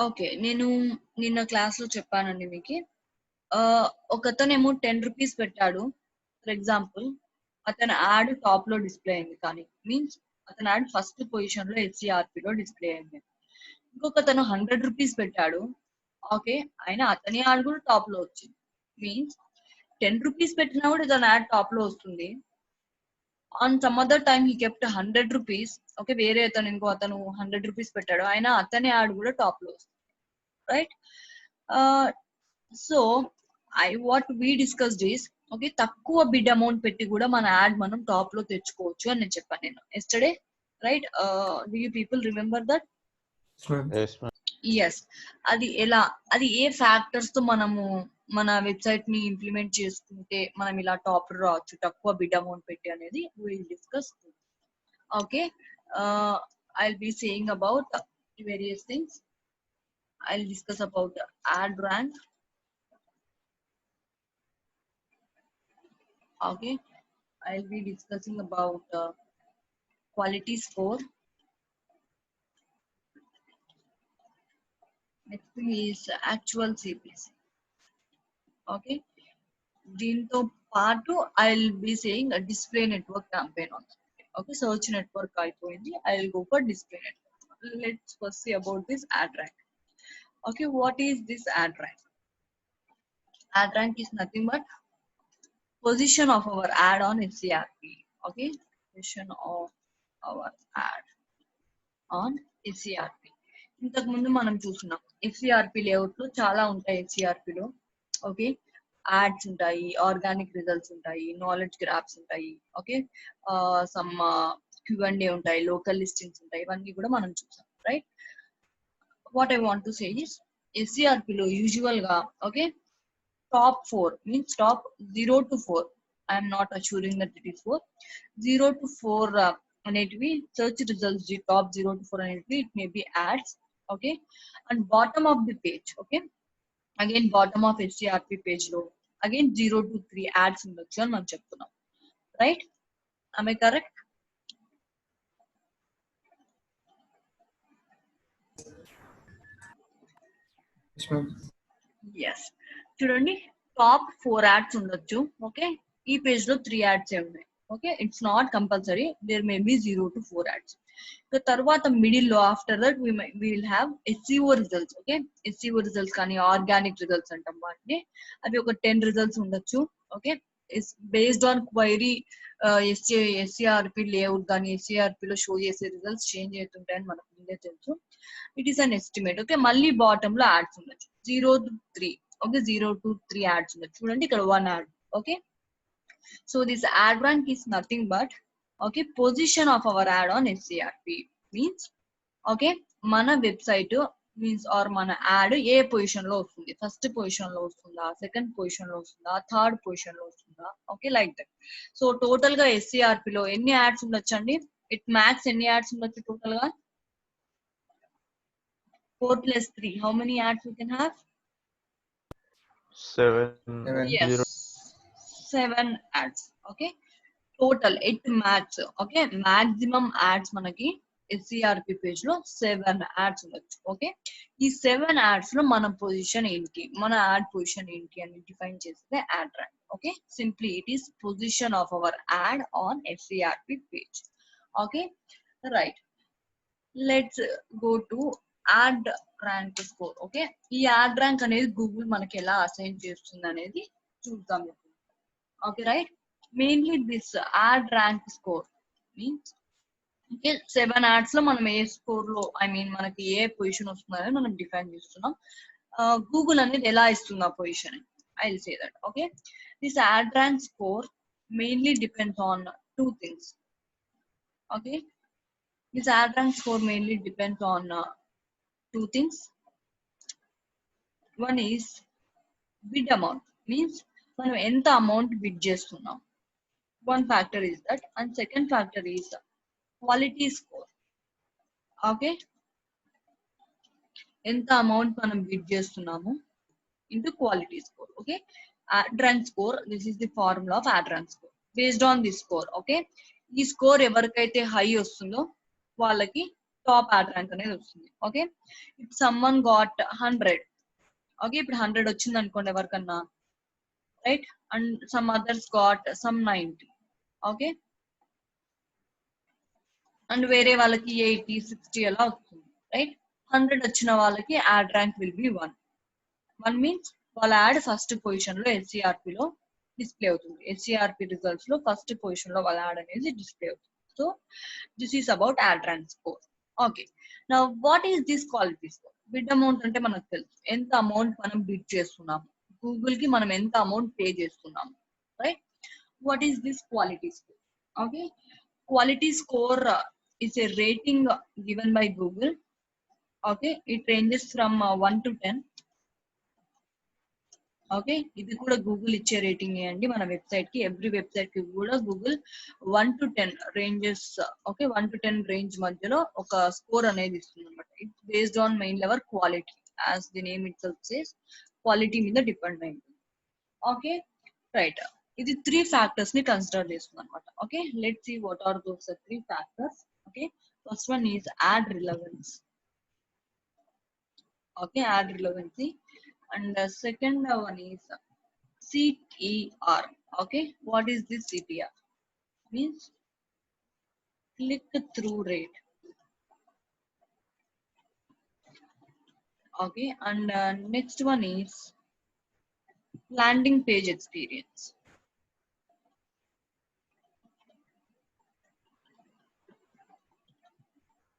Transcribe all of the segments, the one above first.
Okay. నేను నిన్న క్లాస్‌లో చెప్పానండి మీకి. ఒకతనేమో 10 రూపీస్ పెట్టాడు. ఫర్ ఎగ్జాంపుల్ అతని యాడ్ టాప్‌లో డిస్‌ప్లే అయింది కానీ. మీన్స్ అతని యాడ్ ఫస్ట్ పొజిషన్‌లో ఎస్‌సీఆర్‌పీలో డిస్‌ప్లే అయింది. ఇంకొకతను 100 రూపీస్ పెట్టాడు. ఓకే. అతని యాడ్ కూడా టాప్‌లో వచ్చింది. మీన్స్ 10 రూపీస్ పెట్టినా కూడా ఇతని యాడ్ టాప్‌లో వస్తుంది. On some other time he kept 100 rupees. Okay. వేరే ఇంకో అతను 100 రూపీస్ పెట్టాడు. అతని యాడ్ కూడా టాప్‌లో వస్తుంది. Right? Ah, so what we discussed is okay, తక్కువ బిడ్ అమౌంట్ పెట్టి కూడా మన యాడ్ మనం టాప్ లో తెచ్చుకోవచ్చు అని నేను చెప్పాను నేను yesterday. Right? Do you people remember that? Yes, ma'am. Yes. అది ఎలా, అది ఏ ఫ్యాక్టర్స్ తో మనము మన వెబ్సైట్ ని ఇంప్లిమెంట్ చేసుకుంటే మనం ఇలా టాప్ రావచ్చు తక్కువ బిడ్ అమౌంట్ పెట్టి అనేది will discuss. Okay. I will be saying about various things. I will discuss about ad rank. Okay, I'll be discussing about quality score. Next thing is actual CPC. Okay, దీంతో పాటు I'll be saying a display network campaign also. Okay, search network అయిపోయింది. I'll go for display network. Let's first see about this ad rank. Okay, what is this ad rank? Ad rank is nothing but position of our ad on SCRP. Okay, position of our ad on SCRP. ఇంతకు ముందు మనం చూస్తున్నాం ఎఫ్సిఆర్పి layout లో చాలా ఉంటాయి. ఎఫ్సిఆర్పిలో okay, ads ఉంటాయి, organic results ఉంటాయి, నాలెడ్జ్ గ్రాఫ్స్ ఉంటాయి, ఓకే, సమ్ Q&A ఉంటాయి, లోకల్ లిస్టింగ్స్ ఉంటాయి, ఇవన్నీ కూడా మనం చూసాం. Right? What I want to say is ఎస్సిఆర్పిలో యూజువల్ గా ఓకే టాప్ 4 means top 0 to 4, I'm not assuring that it is 4, 0 to 4 అనేటివి సెర్చ్ రిజల్ట్స్. టాప్ 0 to 4 అనేటివి it may be ads. Okay, and bottom of the page okay, again bottom of SERP page లో again 0 to 3 ads ఉండొచ్చు అని మనం చెప్తున్నాం. Right? Am I correct? Yes. చూడండి, top 4 ads ఉండొచ్చు. Okay, ఈ పేజ్ లో 3 యాడ్స్ ఉన్నాయి. Okay, it's not compulsory, there may be 0 to 4 ads. తర్వాత మిడిల్ లో after that we will have SEO results. Okay, SEO results కానీ ఆర్గానిక్ రిజల్ట్స్ అంటాం వాటిని. అవి ఒక 10 రిజల్ట్స్ ఉండొచ్చు. Okay, based on query SERP layout కానీ ఎస్సిఆర్పి లో షో చేసే రిజల్ట్స్ చేంజ్ అవుతుంటాయని మనకు ముందే తెలుసు. It is an estimate. Okay, మళ్ళీ బాటమ్ లో యాడ్స్ ఉండొచ్చు 0 to 3. ఓకే, 0 to 3 యాడ్స్ ఉండొచ్చు. చూడండి ఇక్కడ 1 add. Okay, so this ad rank is nothing but okay position of our ad on SCRP. means okay మన వెబ్సైట్ మీన్స్ ఆర్ మన add ఏ position లో వస్తుంది, ఫస్ట్ పొజిషన్ లో వస్తుందా, సెకండ్ పొజిషన్ లో వస్తుందా, థర్డ్ పొజిషన్ లో వస్తుందా, okay like that. So total గా ఎస్సిఆర్పి లో ఎన్ని యాడ్స్ ఉండొచ్చు అండి? ఇట్ మ్యాక్స్ ఎన్ని యాడ్స్ ఉండొచ్చు టోటల్ గా? 4 + 3, how many ads we can have? 7. Yes, 7 ads. Okay, total it max. Okay, maximum ads మనకి ఎస్సిఆర్పి పేజ్ లో 7 యాడ్స్ ఉండొచ్చు. ఓకే, ఈ 7 యాడ్స్ లో మన పొజిషన్ ఏంటి, మన యాడ్ పొజిషన్ ఏంటి అని డిఫైన్ చేస్తే ad rank. Okay, simply it is position of our ad on SERP page. Okay, right. Let's go to ad rank score. Okay, ఈ యాడ్ ర్యాంక్ అనేది గూగుల్ మనకి ఎలా అసైన్ చేస్తుంది అనేది చూద్దాం. Okay, right. Mainly this ad rank score means okay 7 ads లో మనం ఏ score లో మనకి ఏ పొజిషన్ వస్తుందని మనం డిఫైన్ చేస్తున్నాం. గూగుల్ అనేది ఎలా ఇస్తుంది ఆ position? I will say that. Okay, this ad rank score mainly depends on 2 things. Okay, this ad rank score mainly depends on 2 things. One is bid amount, means మనం ఎంత amount bid చేస్తున్నాం. One factor is that, and second factor is quality score. Okay, ఎంత amount మనం bid చేస్తున్నాము into quality score. Okay, ad rank score, this is the formula of ad rank score. Based on this score, okay, ఈ score ఎవరికైతే high వస్తుందో వాళ్ళకి top add rank అనేది వస్తుంది. Okay, if someone got 100, okay, ఇప్పుడు 100 వచ్చింది అనుకోండి ఎవరికన్నా, right, and some others got some 90, okay, and వేరే వాళ్ళకి 80, 60 అలా వస్తుంది, రైట్. 100 వచ్చిన వాళ్ళకి ad rank will be 1. 1 means వాళ్ళ యాడ్ ఫస్ట్ పొజిషన్ లో ఎస్సీఆర్పి లో డిస్ప్లే అవుతుంది. ఎస్సీఆర్పి రిజల్ట్స్ లో ఫస్ట్ పొజిషన్ లో వాళ్ళ యాడ్ అనేది డిస్ప్లే అవుతుంది. So this is about ad rank score. Okay, now what is this quality score? Bid amount అంటే మనకు తెలుసు, ఎంత అమౌంట్ మనం బిడ్ చేస్తున్నాము, గూగుల్ కి మనం ఎంత అమౌంట్ పే చేస్తున్నాము, right. What is this quality score? Okay, quality score is a rating given by Google. Okay, it ranges from 1 to 10. Okay, ఇది కూడా గూగుల్ ఇచ్చే రేటింగ్ అండి మన వెబ్సైట్ కి. ఎవ్రీ వెబ్సైట్ కి కూడా Google 1 to 10 ranges, okay, 1 to 10 range మధ్యలో ఒక స్కోర్ అనేది ఇస్తుంది అనమాట. It's based on main level quality, as the name itself says, quality మీద డిపెండ్ అయింది. Okay, right. ఇది 3 ఫ్యాక్టర్స్ ని కన్సిడర్ చేస్తుంది అనమాట. Okay, let's see what are those 3 factors. Okay, first one is ad relevance. Okay, ad relevancy. And second one is CTR. Okay, what is this CTR? Means click through rate. Okay, and next one is landing page experience.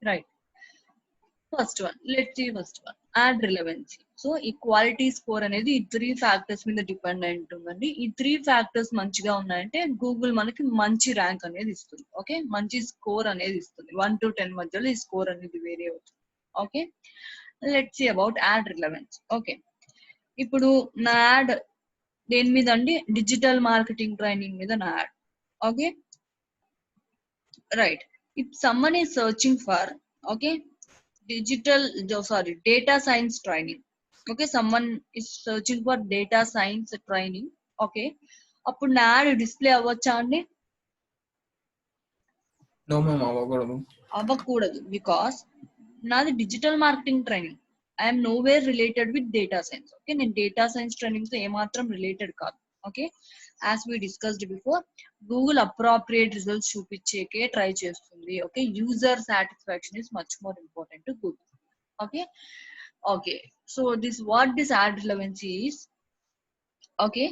Right. First one, let's see first one, ad relevancy. So ఈ quality score అనేది ఈ 3 factors మీద depend అయి ఉంటుందండి. ఈ 3 factors మంచిగా ఉన్నాయంటే Google మనకి మంచి ర్యాంక్ అనేది ఇస్తుంది. ఓకే, మంచి స్కోర్ అనేది ఇస్తుంది. 1 to 10 మధ్యలో ఈ స్కోర్ అనేది వేరే అవుతుంది. Okay, let's see about ad relevance. Okay, ఇప్పుడు నా యాడ్ దేని మీద అండి? డిజిటల్ మార్కెటింగ్ ట్రైనింగ్ మీద నా add. Okay, right. If someone is searching for, okay, data science training. Okay, someone is searching for data science training. Okay, అప్పుడు నా ad display అవ్వచ్చా అండి? No, ma'am, అవ్వకూడదు. అవ్వకూడదు, బికాస్ నాది digital marketing training. I'm nowhere related with data science. Okay, నేను data science training తో ఏమాత్రం related కాదు. Okay, as we discussed before, Google appropriate results చూపించేకే ట్రై చేస్తుంది. ఓకే, user satisfaction is much more important to Google. Okay, okay, so what this ad relevancy is, okay,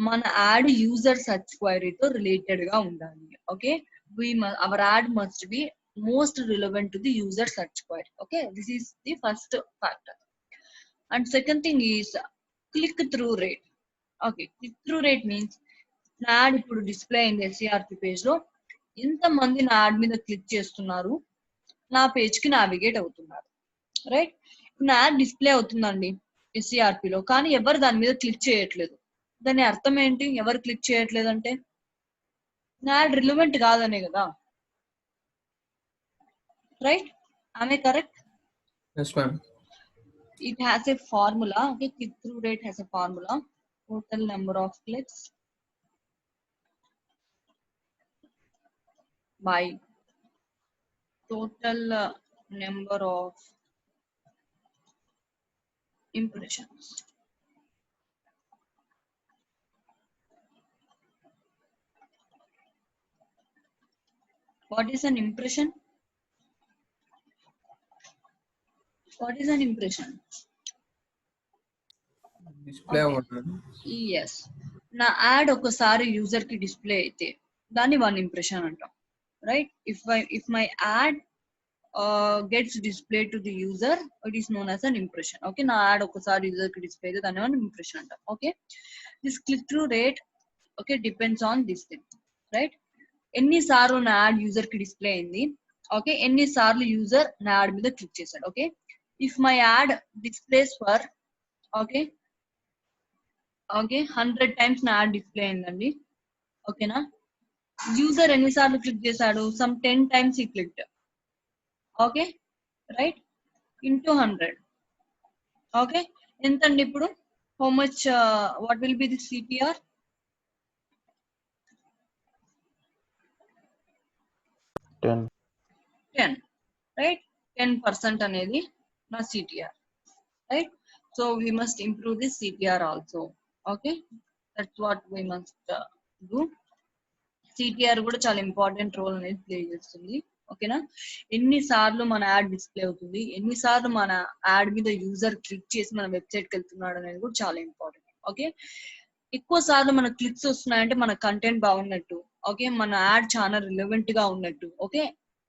మన ad user search query తో related గా ఉండాలి. Okay, our ad must be most relevant to the user search query. Okay, this is the first factor. And second thing is click through rate. Okay, click through rate means నా ad ఇప్పుడు display అయింది SCRP page లో, ఎంత మంది నా add మీద click చేస్తున్నారు, నా పేజ్ కి నావిగేట్ అవుతున్నారు, రైట్. నా యాడ్ డిస్ప్లే అవుతుందండి ఎస్సీఆర్పిలో, కానీ ఎవరు దాని మీద క్లిక్ చేయట్లేదు. దాని అర్థం ఏంటి? ఎవరు క్లిక్ చేయట్లేదు అంటే నా యాడ్ రిలవెంట్ కాదనే కదా, right? Am I correct? Yes, ma'am. It has a formula. Okay, click through rate has a formula. Total number of clicks by total number of impressions. What is an impression? What is an impression? Display Okay. అవ్వకూడదు. Yes, నా add ఒకసారి user కి display అయితే దాన్ని 1 impression అంటాం, right. If my add gets display to the user, it is known as an impression. Okay, నా add ఒకసారి user కి డిస్ప్లే అయితే దాన్ని 1 ఇంప్రెషన్ అంటాం. Okay, this click through rate, okay, depends on this thing, right. ఎన్నిసార్లు నా add user కి display అయింది, ఓకే, ఎన్నిసార్లు యూజర్ నా యాడ్ మీద క్లిక్ చేశాడు. Okay, if my ad displays for, okay, 100 times నా యాడ్ డిస్ప్లే అయిందండి. ఓకేనా, యూజర్ ఎన్నిసార్లు క్లిక్ చేశాడు? సమ్ 10 టైమ్స్ ఈ clicked. Okay, right, into 100. Okay, ఎంతండి ఇప్పుడు? How much, what will be the CPR? 10. 10, right. 10% అనేది నా CTR, right? So we must improve this CTR also. Okay, that's what we must do. CTR కూడా చాలా important role అనేది play చేస్తుంది. ఓకేనా, ఎన్నిసార్లు మన యాడ్ డిస్ప్లే అవుతుంది, ఎన్నిసార్లు మన యాడ్ మీద యూజర్ క్లిక్ చేసి మన వెబ్సైట్ కి వెళ్తున్నాడు అనేది కూడా చాలా ఇంపార్టెంట్. ఓకే, ఎక్కువ సార్లు మన క్లిక్స్ వస్తున్నాయంటే మన కంటెంట్ బాగున్నట్టు, ఓకే, మన యాడ్ చాలా రిలవెంట్ గా ఉన్నట్టు. ఓకే,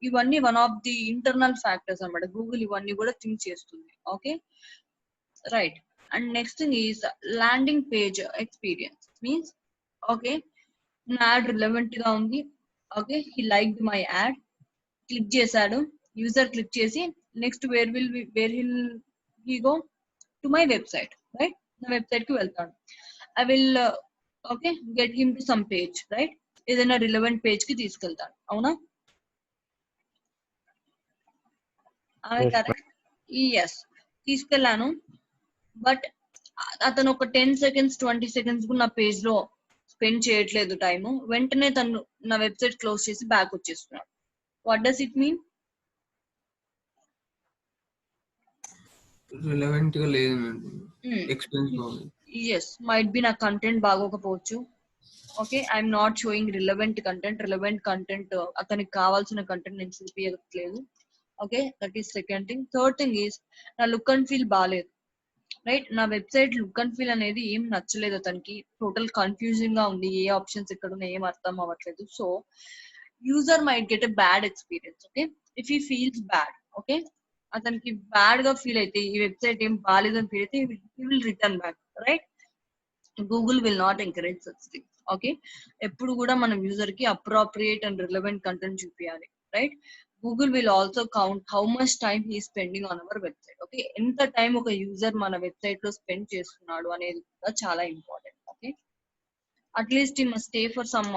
ఇవన్నీ one of the internal factors అన్నమాట. గూగుల్ ఇవన్నీ కూడా థింక్ చేస్తుంది. Okay, right. And next thing is landing page experience means, okay, నా యాడ్ రిలవెంట్ గా ఉంది. Okay, he like my add, click చేశాడు, యూజర్ క్లిక్ చేసి next where will he go to my website, right? నా website కి వెళ్తాడు. I will okay get him to some page, right? ఏదైనా relevant page కి తీసుకెళ్తాను, అవునా? కరెక్ట్, ఎస్, తీసుకెళ్ళాను. బట్ అతను ఒక 10 seconds 20 seconds నా పేజ్ లో స్పెండ్ చేయట్లేదు టైము, వెంటనే తను నా వెబ్సైట్ క్లోజ్ చేసి బ్యాక్ వచ్చేస్తున్నాడు. What does it mean? Relevant గా లేదు మేడం, ఎక్స్పీరియన్స్ బాగుంది. ఎస్, మైట్ బి నా కంటెంట్ బాగోకపోవచ్చు. Okay, I'm not showing relevant content అతనికి కావాల్సిన కంటెంట్ నేను చూపించట్లేదు. Okay, that is second thing. Third thing is నా లుక్ అండ్ ఫీల్ బాగాలేదు, రైట్? నా వెబ్సైట్ లుక్ అండ్ ఫీల్ అనేది ఏం నచ్చలేదు అతనికి, టోటల్ కన్ఫ్యూజింగ్ గా ఉంది, ఏ ఆప్షన్స్ ఎక్కడ ఉన్నాయి ఏం అర్థం అవ్వట్లేదు. So user might get a bad experience. Okay, if he feels bad, okay, అతనికి బ్యాడ్ గా ఫీల్ అయితే, ఈ వెబ్సైట్ ఏం బాగాలేదని ఫీల్ అయితే he will return back, right? Google will not encourage such things. Okay, ఎప్పుడు కూడా మనం యూజర్ కి అప్రోప్రియేట్ అండ్ రిలవెంట్ కంటెంట్ చూపించాలి, right? Google will also count how much time he spending on our website. Okay, ఎంత time ఒక user మన website లో spend చేస్తున్నాడు అనేది కూడా చాలా ఇంపార్టెంట్. ఓకే, అట్లీస్ట్ ఈ must stay for some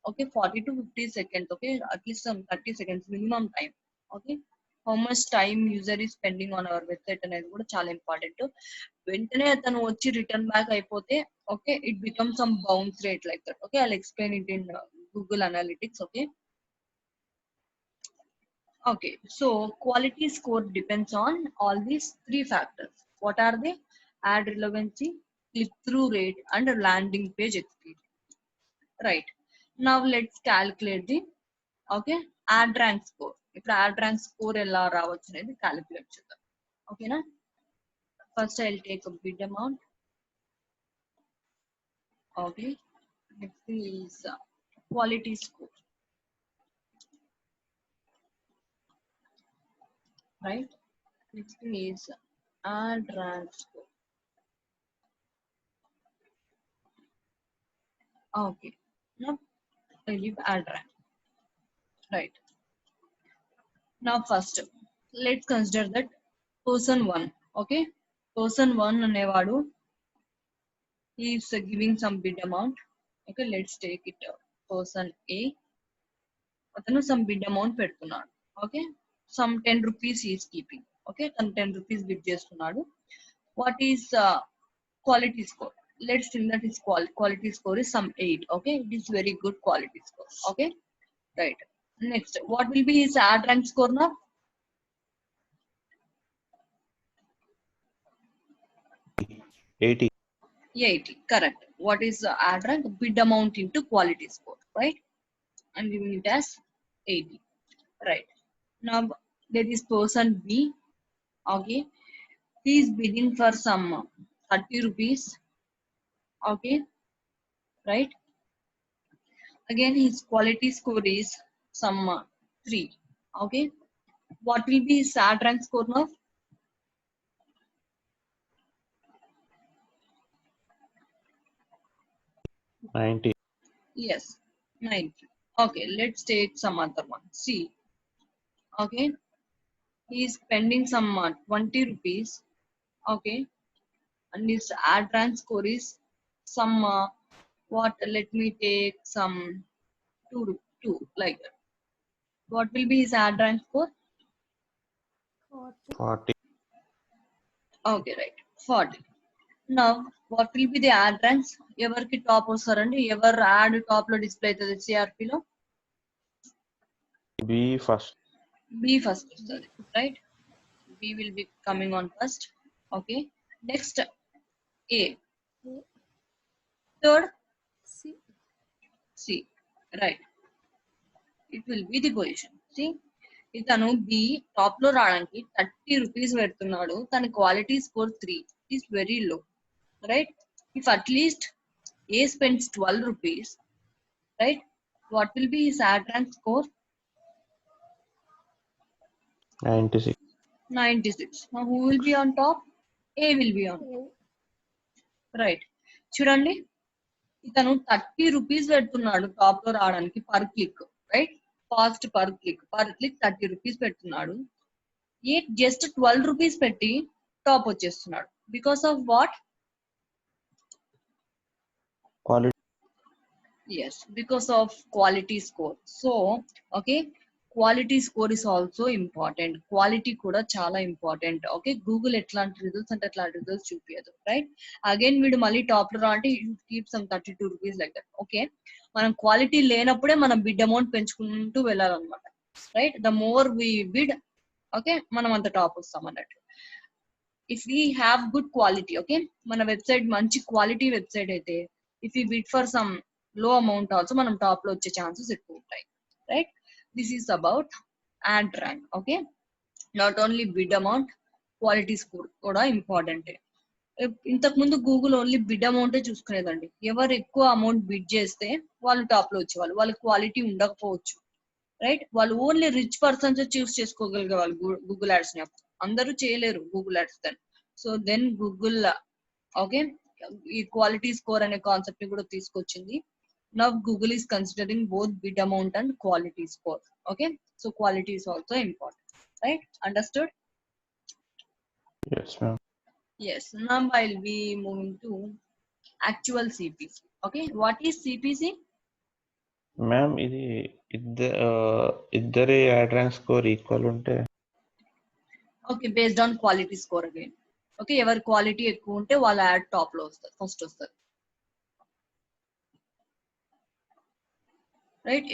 okay 40 to 50 seconds. Okay, at least some 30 seconds minimum time. Okay, how much time user ఈ స్పెండింగ్ ఆన్ అవర్ వెబ్సైట్ అనేది కూడా చాలా ఇంపార్టెంట్. వెంటనే అతను వచ్చి రిటర్న్ బ్యాక్ అయిపోతే, okay, it become some bounce rate like that. Okay, I'll explain it in Google analytics. Okay, okay, so quality score depends on all these three factors. What are they? Ad relevancy, click-through rate, and landing page experience. Right. Now let's calculate the okay ad rank score. If ad rank score ella ravachu anedi calculate chedam. Okay na? First I'll take a bid amount. Okay. Next is quality score. Right. Next is ad rank score. Okay. Now I leave ad rank. Right. Now first, let's consider that person one. Okay, person one అనేవాడు he is giving some bid amount. Okay, let's take it person A. అతను some bid amount పెడుతున్నాడు. Okay, some 10 rupees he is keeping. Okay, తను 10 rupees bid చేస్తున్నాడు. What is quality score? Let's think that his quality score is some 8. Okay, it is very good quality score. Okay, right. Next, what will be his ad rank score now? 80. 80, correct. What is the ad rank? Bid amount into quality score, right? I'm giving it as 80, right? Now there is person B. Okay, he is bidding for some 30 rupees. Okay, right? Again his quality score is some 3. Okay, what will be his ad rank score now? 90. Yes, 90. Okay, let's take some other one. See, okay, he is spending some 20 rupees. Okay, and his ad rank score is some what? Let me take some 2 like that. What will be his ad rank score? 40. Okay, right, 40. Now what will be the ad ranks? Evarki top ostarandi, ever ad top lo display aitadi CRP lo? B first. B first ostadi, right? B will be coming on first. Okay. Next, A. Third, C. C. Right. It will be the position. See, ఇతను B top లో రావడానికి 30 rupees పెడుతున్నాడు. తన quality score 3 is very low, right? If at least A spends 12 rupees, right, what will B his add rank score? 96. 96. Now who will be on top? A will be on top. Right. చూడండి, ఇతను 30 rupees పెడుతున్నాడు top లో రావడానికి per click, right? Cost per click 30 rupees పెడుతున్నాడు. ఏ just 12 rupees పెట్టి top వచ్చేస్తున్నాడు. Because of what? Quality. Yes, because of quality score. So, okay, quality score is also important. Quality కూడా చాలా ఇంపార్టెంట్. ఓకే, గూగుల్ ఎట్లాంటి results అంటే అట్లాంటి results చూపించదు, right? Again వీడు మళ్ళీ టాప్ లో రా అంటే keep some 32 rupees like that. Okay, మనం క్వాలిటీ లేనప్పుడే మనం బిడ్ అమౌంట్ పెంచుకుంటూ వెళ్ళాలన్నమాట, right? The more we bid, okay, మనం అంత టాప్ వస్తాం అన్నట్టు. If we have good quality, okay, మన వెబ్సైట్ మంచి క్వాలిటీ వెబ్సైట్ అయితే if you bid for some low amount also మనం టాప్ లో వచ్చే ఛాన్సెస్ ఎక్కువ ఉంటాయి, right? This is about ad rank. Okay, not only bid amount, quality score కూడా important. ఇంతకు ముందు గూగుల్ ఓన్లీ బిడ్ అమౌంటే చూసుకునేదండి. ఎవరు ఎక్కువ అమౌంట్ బిడ్ చేస్తే వాళ్ళు టాప్ లో వచ్చేవాళ్ళు. వాళ్ళ క్వాలిటీ ఉండకపోవచ్చు, రైట్? వాళ్ళు ఓన్లీ రిచ్ పర్సన్స్ చూస్ చేసుకోగలిగే వాళ్ళు గూగుల్ యాడ్స్ ని. అందరూ చేయలేరు Google ads then. So then Google, okay, ఈ క్వాలిటీ స్కోర్ అనే కాన్సెప్ట్ ని కూడా తీసుకొచ్చింది. Now Google is considering both bid amount and quality score. Okay, so quality is also important, right? Understood? Yes, ma'am. Yes. Now I'll be moving to actual CPC. Okay, what is CPC? Ma'am ఇది ఇద్దరి ad rank score equal ఉంటే Okay, based on quality score again. Okay, ఎవరి quality ఎక్కువ ఉంటే వాళ్ళ ad top లో వస్తారు, first వస్తారు, right?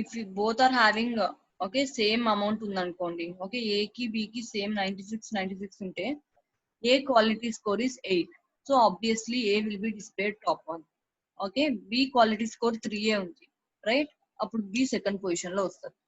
If both are having, okay, same amount ఉందనుకోండి, ఓకే, ఏ కి బి కి సేమ్ 96 ఉంటే A quality score is 8. So obviously A will be displayed top 1. Okay, B quality score 3 ఉంది, రైట్? అప్పుడు B second position లో వస్తుంది.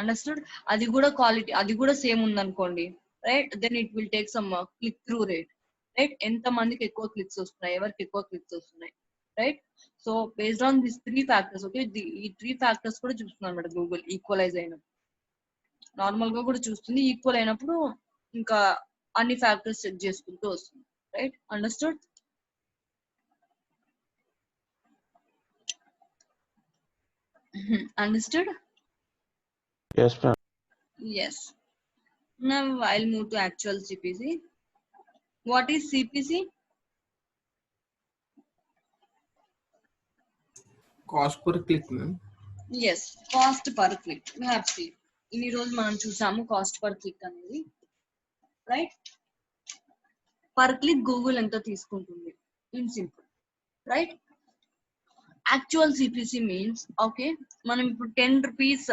Understood? అది కూడా క్వాలిటీ, అది కూడా సేమ్ ఉందనుకోండి, right, then it will take some click through rate, right? ఎంత మందికి ఎక్కువ క్లిక్స్ వస్తున్నాయి, ఎవరికి ఎక్కువ క్లిక్స్ వస్తున్నాయి, right? So based on this 3 factors, okay, ఈ 3 ఫ్యాక్టర్స్ కూడా చూస్తుంది అనమాట గూగుల్. ఈక్వలైజ్ అయినప్పుడు నార్మల్ గా కూడా చూస్తుంది, ఈక్వల్ అయినప్పుడు ఇంకా అన్ని ఫ్యాక్టర్స్ చెక్ చేసుకుంటూ వస్తుంది, right? Understood? Understood? yes ma'am. Yes. Now I'll move to actual CPC. What is CPC? Cost per click, ma'am. Yes, cost per click. We have seen. ఇన్ని రోజులు మనం చూసాము కాస్ట్ పర్ క్లిక్ అనేది, right? Per click Google ఎంత తీసుకుంటుంది in simple, right? Actual CPC means, okay, మనం ఇప్పుడు 10 rupees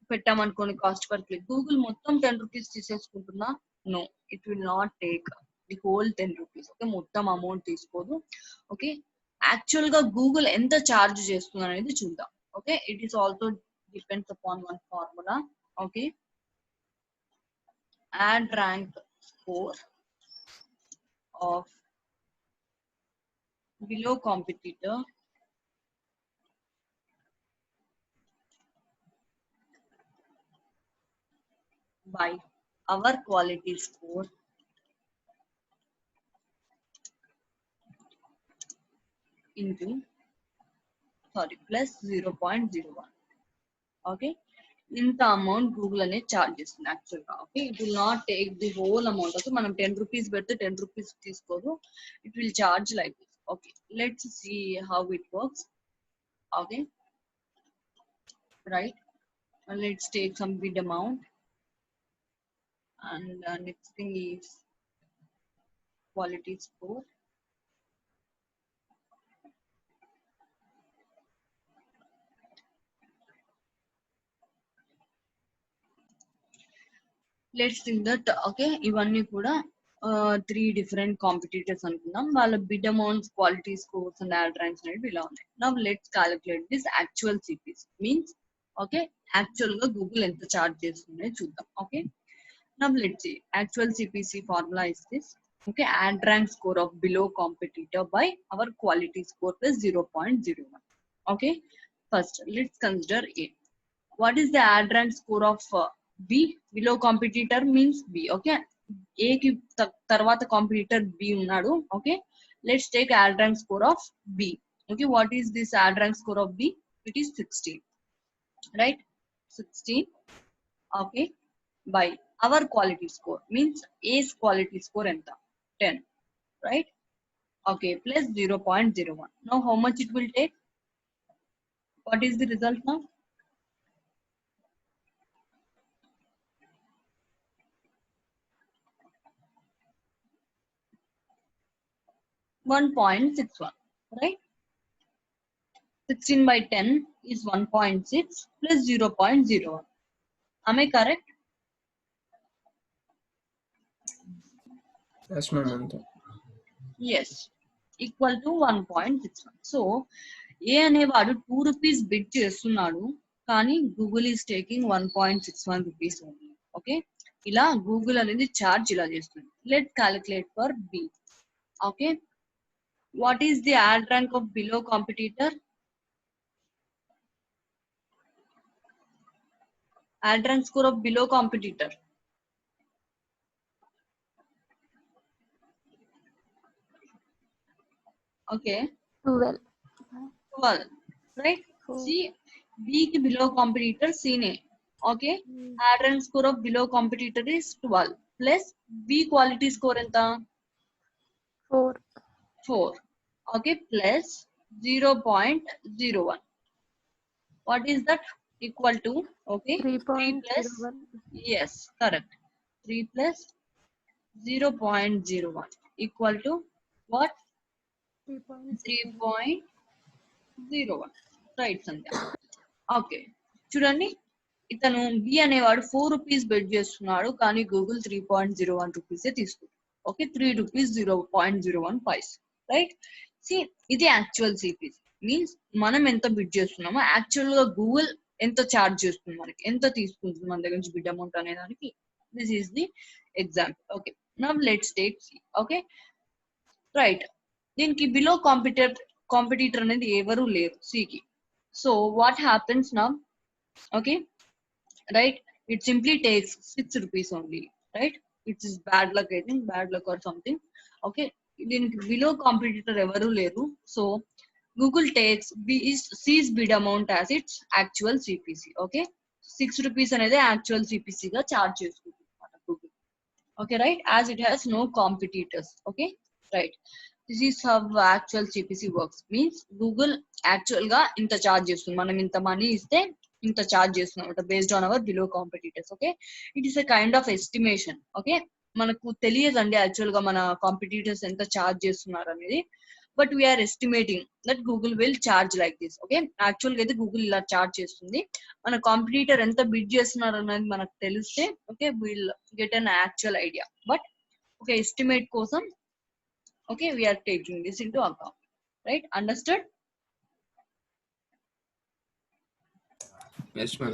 పెట్టామనుకోని కాస్ట్ పర్ క్లిక్, గూగుల్ మొత్తం 10 రూపీస్ తీసేసుకుంటుందా? No, it will not take the whole 10 rupees. Okay, మొత్తం అమౌంట్ తీసుకోదు. ఓకే, యాక్చువల్ గా గూగుల్ ఎంత ఛార్జ్ చేస్తుంది అనేది చూద్దాం. Okay, it is also depends upon one formula. Okay, ad rank score of below competitor by our quality score into plus 0.01. Okay, ఇంత amount Google అనేది charge చేస్తుంది యాక్చువల్ గా. Okay, it will not take the whole amount. Okay, మనం 10 rupees పెడితే 10 rupees తీసుకోదు, it will charge like this. Okay, let's see how it works. Okay, right, let's take some bid amount and next thing is quality score. Let's think that okay ఇవన్నీ కూడా 3 different competitors అనుకుందాం. వాళ్ళ bid amounts, quality scores and ad ranks అనేవి ఇలా ఉన్నాయి. Now let's calculate this actual CPC means okay actual గా Google ఎంత charge చేస్తుందో చూద్దాం. Okay now let's see actual CPC formula is this. Okay, add rank score of below competitor by our quality score plus 0.01. Okay, first let's consider A. What is the add rank score of B? Below competitor means B. Okay, A ki tarvata competitor B unnadu. Okay, let's take add rank score of B. Okay, what is this add rank score of B? It is 16, right? 16. Okay, by our quality score means A's quality score enta 10, right? Okay, plus 0.01. Now how much it will take? What is the result now? 1.61, right? 16 by 10 is 1.6 plus 0.01. Am I correct? Yes, ma'am. Yes, equal to 1.61. So A అనేవాడు 2 rupees bid చేస్తున్నాడు, కానీ Google is taking 1.61 rupees only. Okay, ఇలా Google అనేది charge ఇలా చేస్తుంది. Let calculate for B. Okay, what is the add rank of below competitor? Add rank score of below competitor. Okay, 12. 12, right? See, B ki below competitor C ne. Okay, add rank score of below competitor is 12 plus B quality score enta 4. 4. Okay, plus 0.01. What is that? Equal to, okay, 3 plus, 3.01. yes, correct. 3 plus 0.01 equal to what? 3.01. 3.01. Right, Sandhya. Okay, చూడండి, ఇతను B అనేవాడు 4 rupees bed చేస్తున్నాడు, కానీ Google 3.01 రూపీసే తీసుకుంది. Okay, 3 rupees 0.01 paise, right? C, ఇది actual CPC means మనం ఎంత బిడ్ చేస్తున్నామో యాక్చువల్ గా గూగుల్ ఎంత చార్జ్ చేస్తుంది, మనకి ఎంత తీసుకుంటుంది మన దగ్గర నుంచి బిడ్ అమౌంట్ అనే దానికి this is the example. Okay, now let's take C. Okay, right, దీనికి బిలో కాంపిటీటర్ అనేది ఎవరు లేరు సికి. So what happens now? Okay, right, it simply takes 6 rupees only, right? It is bad luck, I think, bad luck or something. Okay, దీనికి below competitor ఎవరు లేరు, so Google takes C's bid amount as its actual CPC. Okay, 6 rupees అనేది actual CPC గా charge చేసుకుంటుంది Google. Okay, right, as it has no competitors. Okay, right, this is how actual CPC works. Means Google actual గా ఇంత charge చేస్తుంది, మనం ఇంత money ఇస్తే ఇంత చార్జ్ చేస్తున్నాం based on hour below competitors. Okay, it is a kind of estimation. Okay, మనకు తెలియదండి యాక్చువల్ గా మన కాంపిటీటర్స్ ఎంత చార్జ్ చేస్తున్నారు అనేది, but we are estimating that Google will charge like this. Okay, actual గా అయితే గూగుల్ ఇలా చార్జ్ చేస్తుంది, మన కాంపిటీటర్ ఎంత బిడ్ చేస్తున్నారు అనేది మనకు తెలిస్తే okay will get an actual idea. But ఒక ఎస్టిమేట్ కోసం okay we are taking this into account, right? Understood? Yes, ma'am.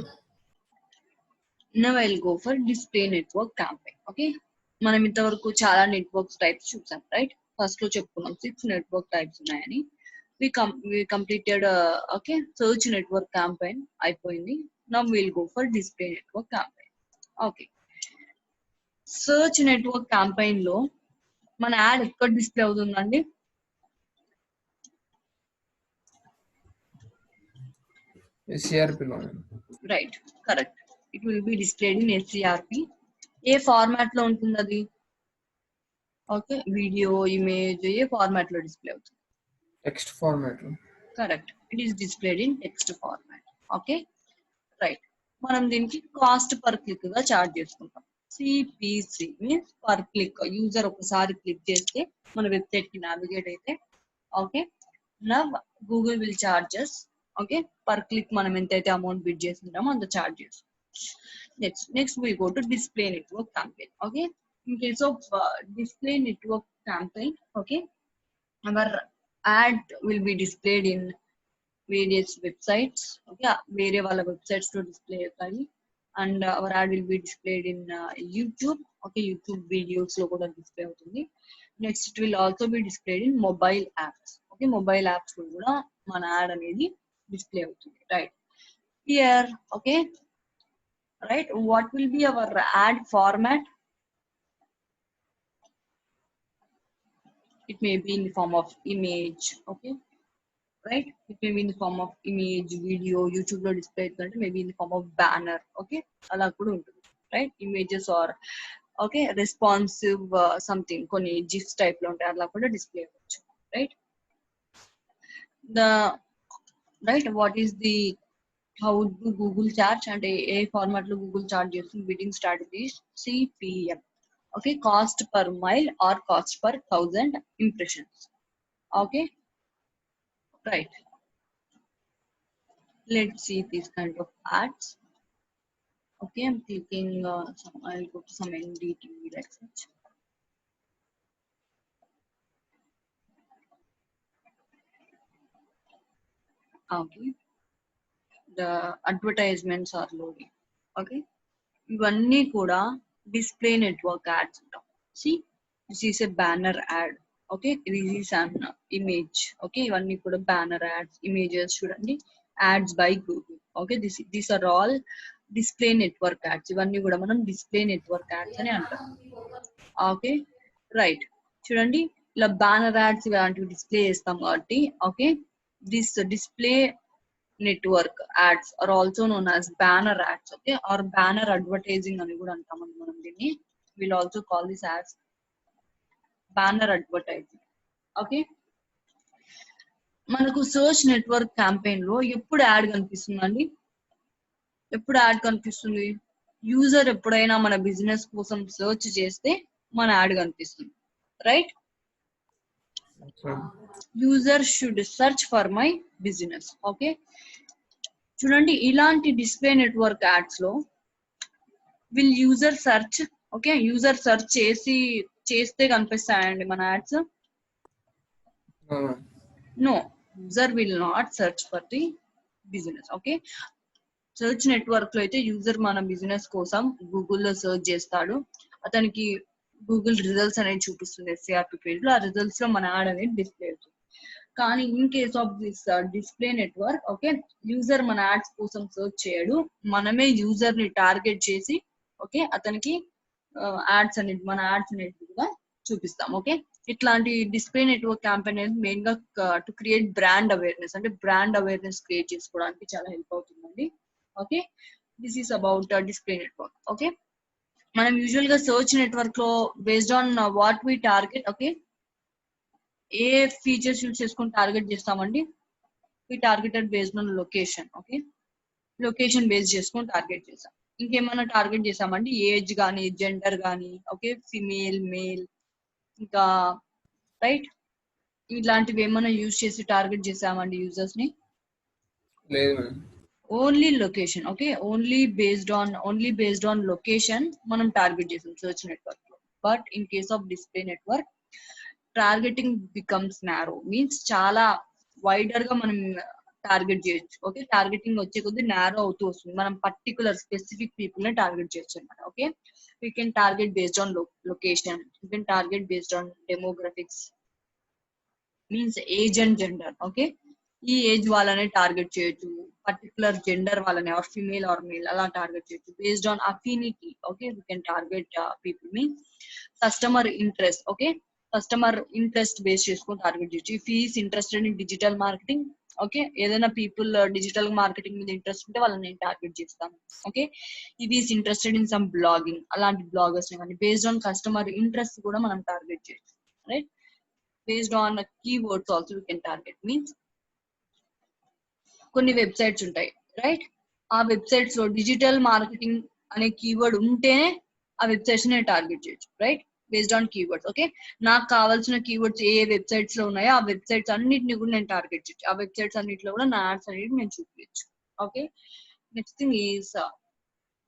Now I'll go for display network campaign. Okay, మనం ఇంతవరకు చాలా నెట్వర్క్స్ టైప్స్ చూసాం, రైట్? ఫస్ట్ లో చెప్పుకున్నాం 6 నెట్వర్క్ టైప్స్ ఉన్నాయని. we completed okay search network campaign అయిపోయింది. Now we'll go for display network campaign. Okay, search network campaign లో మన యాడ్ ఎక్కడ డిస్ప్లే అవుతుందండి? SCRP లో. Right, correct, it will be displayed in SCRP. A format లో ఉంటుంది అది? ఓకే, వీడియో, ఇమేజ్, ఏ format లో డిస్ప్లే అవుతుంది? Text format లో. Correct, it is displayed in text format. Okay, right, మనం దీనికి కాస్ట్ పర్ క్లిక్ గా చార్జ్ చేసుకుంటాం. CPC means per click. User ఒకసారి క్లిక్ చేస్తే మన వెబ్సైట్ కి నావిగేట్ అయితే ఓకే నా Google will charges okay per click మనం ఎంతైతే అమౌంట్ బిడ్ చేస్తుంటామో అంత చార్జ్ చేస్తాం. Next we go to display network campaign. Okay, in case of display network campaign, okay, our ad will be displayed in various websites. Okay, వేరే వాళ్ళ websites to display అవుతాయి. And our ad will be displayed in YouTube. Okay, YouTube videos లో కూడా display అవుతుంది. Next it will also be displayed in mobile apps. Okay, mobile apps లో కూడా మన ad అనేది display అవుతుంది. Right here, okay, right, what will be our ad format? It may be in the form of image. Okay, right, it may be in the form of image, video, YouTube lo display aitundante, maybe in the form of banner. Okay, ala kuda untundi, right, images or okay responsive something konni gifs type lo untayi, ala kuda display avachchu. Right, the right, what is the how do Google charge and a format lo Google charge using bidding strategies? CPM. Okay, cost per mile or cost per 1000 impressions. Okay, right, let's see these kind of ads. Okay, I'm clicking I'll go to some NDTV like such. Okay, the advertisements are loading. Okay, ఇవన్నీ కూడా display network ads ఉంటాం. See, this is a banner ad. Okay, this is an image. Okay, ఇవన్నీ కూడా banner ads, images చూడండి, ads by Google. Okay, these are all display network ads. ఇవన్నీ కూడా మనం display network ads అని అంటాం. Okay, right, చూడండి ఇలా బ్యానర్ యాడ్స్ ఇలాంటివి డిస్ప్లే చేస్తాం కాబట్టి okay, this display network ads are also known as banner ads. Okay, or banner advertising అని కూడా అంటామండి మనం దీన్ని. Will also call this ads banner advertising. Okay, మనకు సర్చ్ నెట్వర్క్ క్యాంపెయిన్ లో ఎప్పుడు యాడ్ కనిపిస్తుందండి? ఎప్పుడు యాడ్ కనిపిస్తుంది? యూజర్ ఎప్పుడైనా మన బిజినెస్ కోసం సర్చ్ చేస్తే మన యాడ్ కనిపిస్తుంది. Right, user should search for my business. Okay, చూడండి ఇలాంటి డిస్ప్లే నెట్వర్క్ యాడ్స్ లో will user search. Okay, user search చేస్తే కనిపిస్తాయండి మన ads? No, user will not search for the business. Okay, search network లో అయితే యూజర్ మన బిజినెస్ కోసం గూగుల్లో సర్చ్ చేస్తాడు, అతనికి గూగుల్ రిజల్ట్స్ అనేది చూపిస్తుంది SERP పేజ్ లో, ఆ రిజల్ట్స్ లో మన యాడ్ అనేది డిస్ప్లే అవుతుంది. కానీ in case of this display network, okay, user మన యాడ్స్ కోసం సర్చ్ చేయడు, మనమే యూజర్ ని టార్గెట్ చేసి ఓకే అతనికి యాడ్స్ అనేది మన యాడ్స్ అనేది కూడా చూపిస్తాం. ఓకే, ఇట్లాంటి డిస్ప్లే నెట్వర్క్ క్యాంపెయిన్ అనేది మెయిన్ గా టు క్రియేట్ బ్రాండ్ అవేర్నెస్, అంటే బ్రాండ్ అవేర్నెస్ క్రియేట్ చేసుకోవడానికి చాలా హెల్ప్ అవుతుందండి. Okay, this is about display network. Okay, మనం యూజువల్ గా సర్చ్ నెట్వర్క్ లో based on what we target, okay, ఏ ఫీచర్స్ యూజ్ చేసుకొని టార్గెట్ చేస్తామండి? We targeted based on location. Okay, location base చేసుకొని టార్గెట్ చేసాం. ఇంకేమైనా టార్గెట్ చేసామండి? ఏజ్ కానీ, జెండర్ కానీ, ఓకే, ఫిమేల్, మేల్, ఇంకా రైట్, ఇలాంటివి ఏమైనా యూజ్ చేసి టార్గెట్ చేసామండి యూజర్స్ ని? లేదు madam. Only location. Okay, only based on location మనం టార్గెట్ చేసాం సర్చ్ నెట్వర్క్ లో. But in case of display network targeting becomes narrow, means చాలా వైడర్ గా మనం టార్గెట్ చేయొచ్చు. ఓకే, టార్గెటింగ్ వచ్చే కొద్ది నారో అవుతూ వస్తుంది, మనం పర్టికులర్ స్పెసిఫిక్ పీపుల్ ని టార్గెట్ చేయొచ్చు అనమాట. Okay, we can target based on location, we can target based on demographics, means age and gender. Okay, ఈ ఏజ్ వాళ్ళనే టార్గెట్ చేయొచ్చు, పర్టికులర్ జెండర్ వాళ్ళని ఆర్ ఫిమేల్ ఆర్ మేల్ అలా టార్గెట్ చేయొచ్చు. Based on affinity, okay, we can target people. Means customer interest, okay, customer interest base చేసుకొని target చేయొచ్చు. If is interested in digital marketing, okay, ఏదైనా people digital marketing మీద interest ఉంటే వాళ్ళని నేను target చేస్తాను. Okay, if is interested in some blogging, అలాంటి bloggers కానీ బేస్డ్ ఆన్ కస్టమర్ ఇంట్రెస్ట్ కూడా మనం టార్గెట్ చేయొచ్చు. Right, based on keywords also we can target. Means కొన్ని వెబ్సైట్స్ ఉంటాయి, రైట్, ఆ వెబ్సైట్స్ లో డిజిటల్ మార్కెటింగ్ అనే కీవర్డ్ ఉంటేనే ఆ వెబ్సైట్స్ నేను టార్గెట్ చేయొచ్చు. Right, based on keywords. Okay, నాకు కావాల్సిన కీవర్డ్స్ ఏ వెబ్సైట్స్ లో ఉన్నాయో ఆ వెబ్సైట్స్ అన్నిటిని కూడా నేను టార్గెట్ చేయొచ్చు, ఆ వెబ్సైట్స్ అన్నిటిలో కూడా నా యాడ్స్ అనేది నేను చూపించచ్చు. Okay, next thing is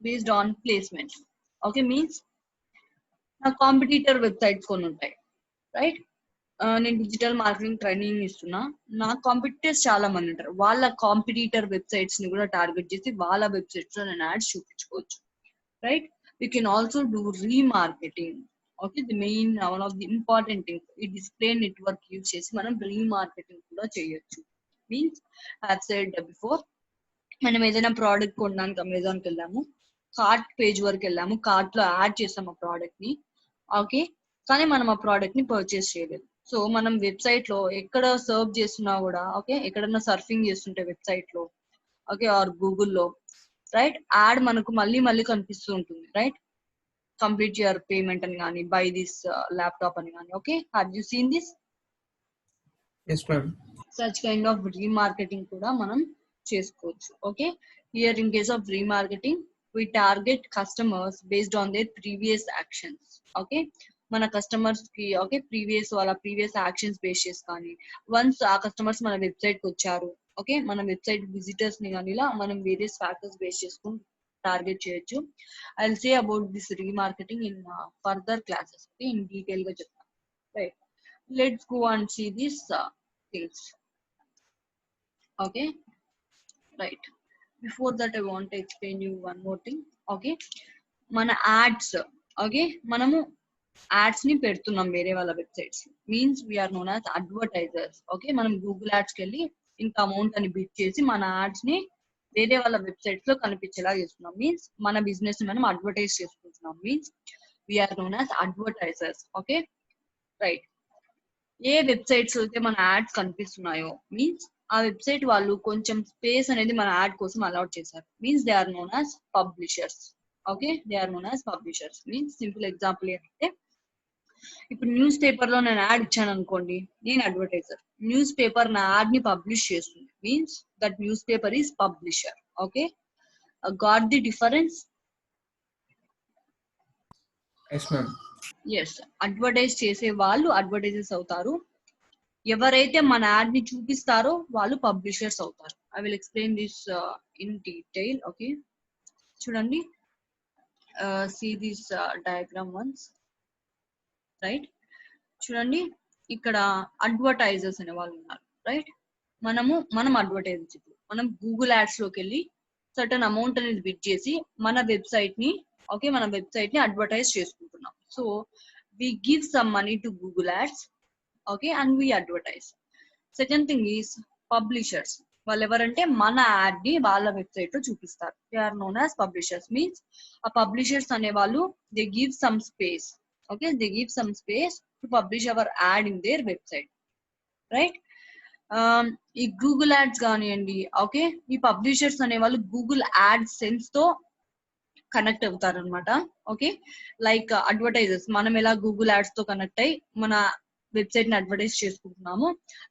based on placement. Okay, means నా కాంపిటీటర్ వెబ్సైట్స్ కొన్ని ఉంటాయి, రైట్? నేను డిజిటల్ మార్కెటింగ్ ట్రైనింగ్ ఇస్తున్నా, నా కాంపిటీటర్స్ చాలా మంది ఉంటారు, వాళ్ళ కాంపిటీటర్ వెబ్సైట్స్ ని కూడా టార్గెట్ చేసి వాళ్ళ వెబ్సైట్స్ లో నేను యాడ్స్ చూపించుకోవచ్చు, right? We can also do remarketing. Okay, the main one of the important things ఈ డిస్ప్లే నెట్వర్క్ యూజ్ చేసి మనం రీమార్కెటింగ్ కూడా చేయొచ్చు. Means I have said before, మనం ఏదైనా ప్రోడక్ట్ కొనడానికి అమెజాన్కి వెళ్ళాము, కార్ట్ పేజ్ వరకు వెళ్ళాము, కార్ట్ లో యాడ్ చేసాం ఆ ప్రోడక్ట్ ని, ఓకే, కానీ మనం ఆ ప్రోడక్ట్ ని పర్చేస్ చేయలేదు. సో మనం వెబ్సైట్ లో ఎక్కడ సర్వ్ చేస్తున్నా కూడా, ఓకే, ఎక్కడన్నా సర్ఫింగ్ చేస్తుంటే వెబ్సైట్ లో, ఓకే, ఆర్ గూగుల్లో, రైట్, యాడ్ మనకు మళ్ళీ మళ్ళీ కనిపిస్తూ ఉంటుంది, రైట్? కంప్లీట్ యువర్ పేమెంట్ అని కానీ, బై దిస్ ల్యాప్టాప్ అని కానీ. Okay, have you seen this? Yes, ma'am. Such kind of remarketing కూడా మనం చేసుకోవచ్చు. Okay, here in case of remarketing we target customers based on their previous actions. Okay, మన customers కి, okay, వాళ్ళ previous actions base చేసి కానీ, once ఆ customers మన వెబ్సైట్ కి వచ్చారు, ఓకే, మన వెబ్సైట్ విజిటర్స్ ని కానీ, ఇలా మనం వేరియస్ ఫ్యాక్టర్స్ బేస్ చేసుకుని టార్గెట్ చేయొచ్చు. I will say about this remarketing in further classes. Okay, in detail గా చెప్తాను, right? Let's go and see this things. Okay, right, before that I want to explain you one more thing. Okay, మన ads, okay, మనము ads ని పెడుతున్నాం వేరే వాళ్ళ websites, means we are known as advertisers. Okay, మనం Google ads కి వెళ్ళి ఇంత అమౌంట్ అని బిడ్ చేసి మన యాడ్స్ ని వేరే వాళ్ళ వెబ్సైట్స్ లో కనిపించేలా చేస్తున్నాం, మీన్స్ మన బిజినెస్ ని మనం అడ్వర్టైజ్ చేసుకుంటున్నాం, means we are known as advertisers. Okay, right. ఏ వెబ్సైట్స్ అయితే మన యాడ్స్ కనిపిస్తున్నాయో, మీన్స్ ఆ వెబ్సైట్ వాళ్ళు కొంచెం స్పేస్ అనేది మన యాడ్ కోసం అలాట్ చేశారు, means they are known as publishers. Okay, they are known as publishers. Means simple example ఏంటంటే, ఇప్పుడు న్యూస్ పేపర్ లో నేను యాడ్ ఇచ్చాను అనుకోండి, నేను అడ్వర్టైజర్, న్యూస్ పేపర్ నా యాడ్ ని పబ్లిష్ చేస్తుంది, means that newspaper is publisher. Okay, got the difference? Yes, ma'am. Yes, advertise చేసే వాళ్ళు అడ్వర్టైజర్స్ అవుతారు, ఎవరైతే మన యాడ్ ని చూపిస్తారో వాళ్ళు పబ్లిషర్స్ అవుతారు. I will explain this in detail. Okay, చూడండి, see this diagram once, right? చూడండి, ఇక్కడ అడ్వర్టైజర్స్ అనే వాళ్ళు ఉన్నారు, రైట్? మనం అడ్వర్టైజర్స్, ఇప్పుడు మనం గూగుల్ యాడ్స్ లోకి వెళ్ళి సర్టన్ అమౌంట్ అనేది బిడ్ చేసి మన వెబ్సైట్ ని, ఓకే, మన వెబ్సైట్ ని అడ్వర్టైజ్ చేసుకుంటున్నాం. So we give some money to Google ads, okay, and we advertise. Second thing is publishers. వాళ్ళు ఎవరంటే మన యాడ్ ని వాళ్ళ వెబ్సైట్ లో చూపిస్తారు, they are known as publishers. Means ఆ పబ్లిషర్స్ అనే వాళ్ళు they give some space, okay, they give some space to publish our ad in their website, right? ఈ గూగుల్ యాడ్స్ కానివ్వండి, ఓకే, ఈ పబ్లిషర్స్ అనే వాళ్ళు గూగుల్ యాడ్ సెన్స్ తో connect అవుతారు అనమాట. ఓకే, లైక్ అడ్వర్టైజర్స్, మనం ఎలా గూగుల్ యాడ్స్ తో కనెక్ట్ అయ్యి మన వెబ్సైట్ ని అడ్వర్టైజ్ చేసుకుంటున్నాము,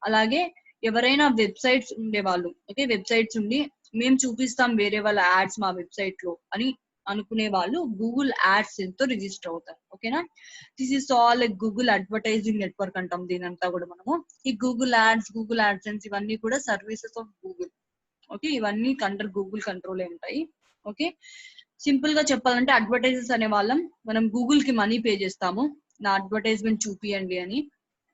అలాగే ఎవరైనా వెబ్సైట్స్ ఉండే వాళ్ళు, ఓకే, వెబ్సైట్స్ ఉండి మేము చూపిస్తాం వేరే వాళ్ళ యాడ్స్ మా వెబ్సైట్ లో అని అనుకునే వాళ్ళు గూగుల్ యాడ్స్ తో రిజిస్టర్ అవుతారు. ఓకేనా? This is all Google advertising network అంటాం దీనంతా కూడా మనము. ఈ గూగుల్ యాడ్స్, గూగుల్ యాడ్సెన్స్ ఇవన్నీ కూడా సర్వీసెస్ ఆఫ్ గూగుల్. ఓకే, ఇవన్నీ అండర్ గూగుల్ కంట్రోల్ ఉంటాయి. ఓకే, సింపుల్ గా చెప్పాలంటే అడ్వర్టైజర్స్ అనే వాళ్ళం మనం గూగుల్ కి మనీ పే చేస్తాము, నా అడ్వర్టైజ్మెంట్ చూపియండి అని.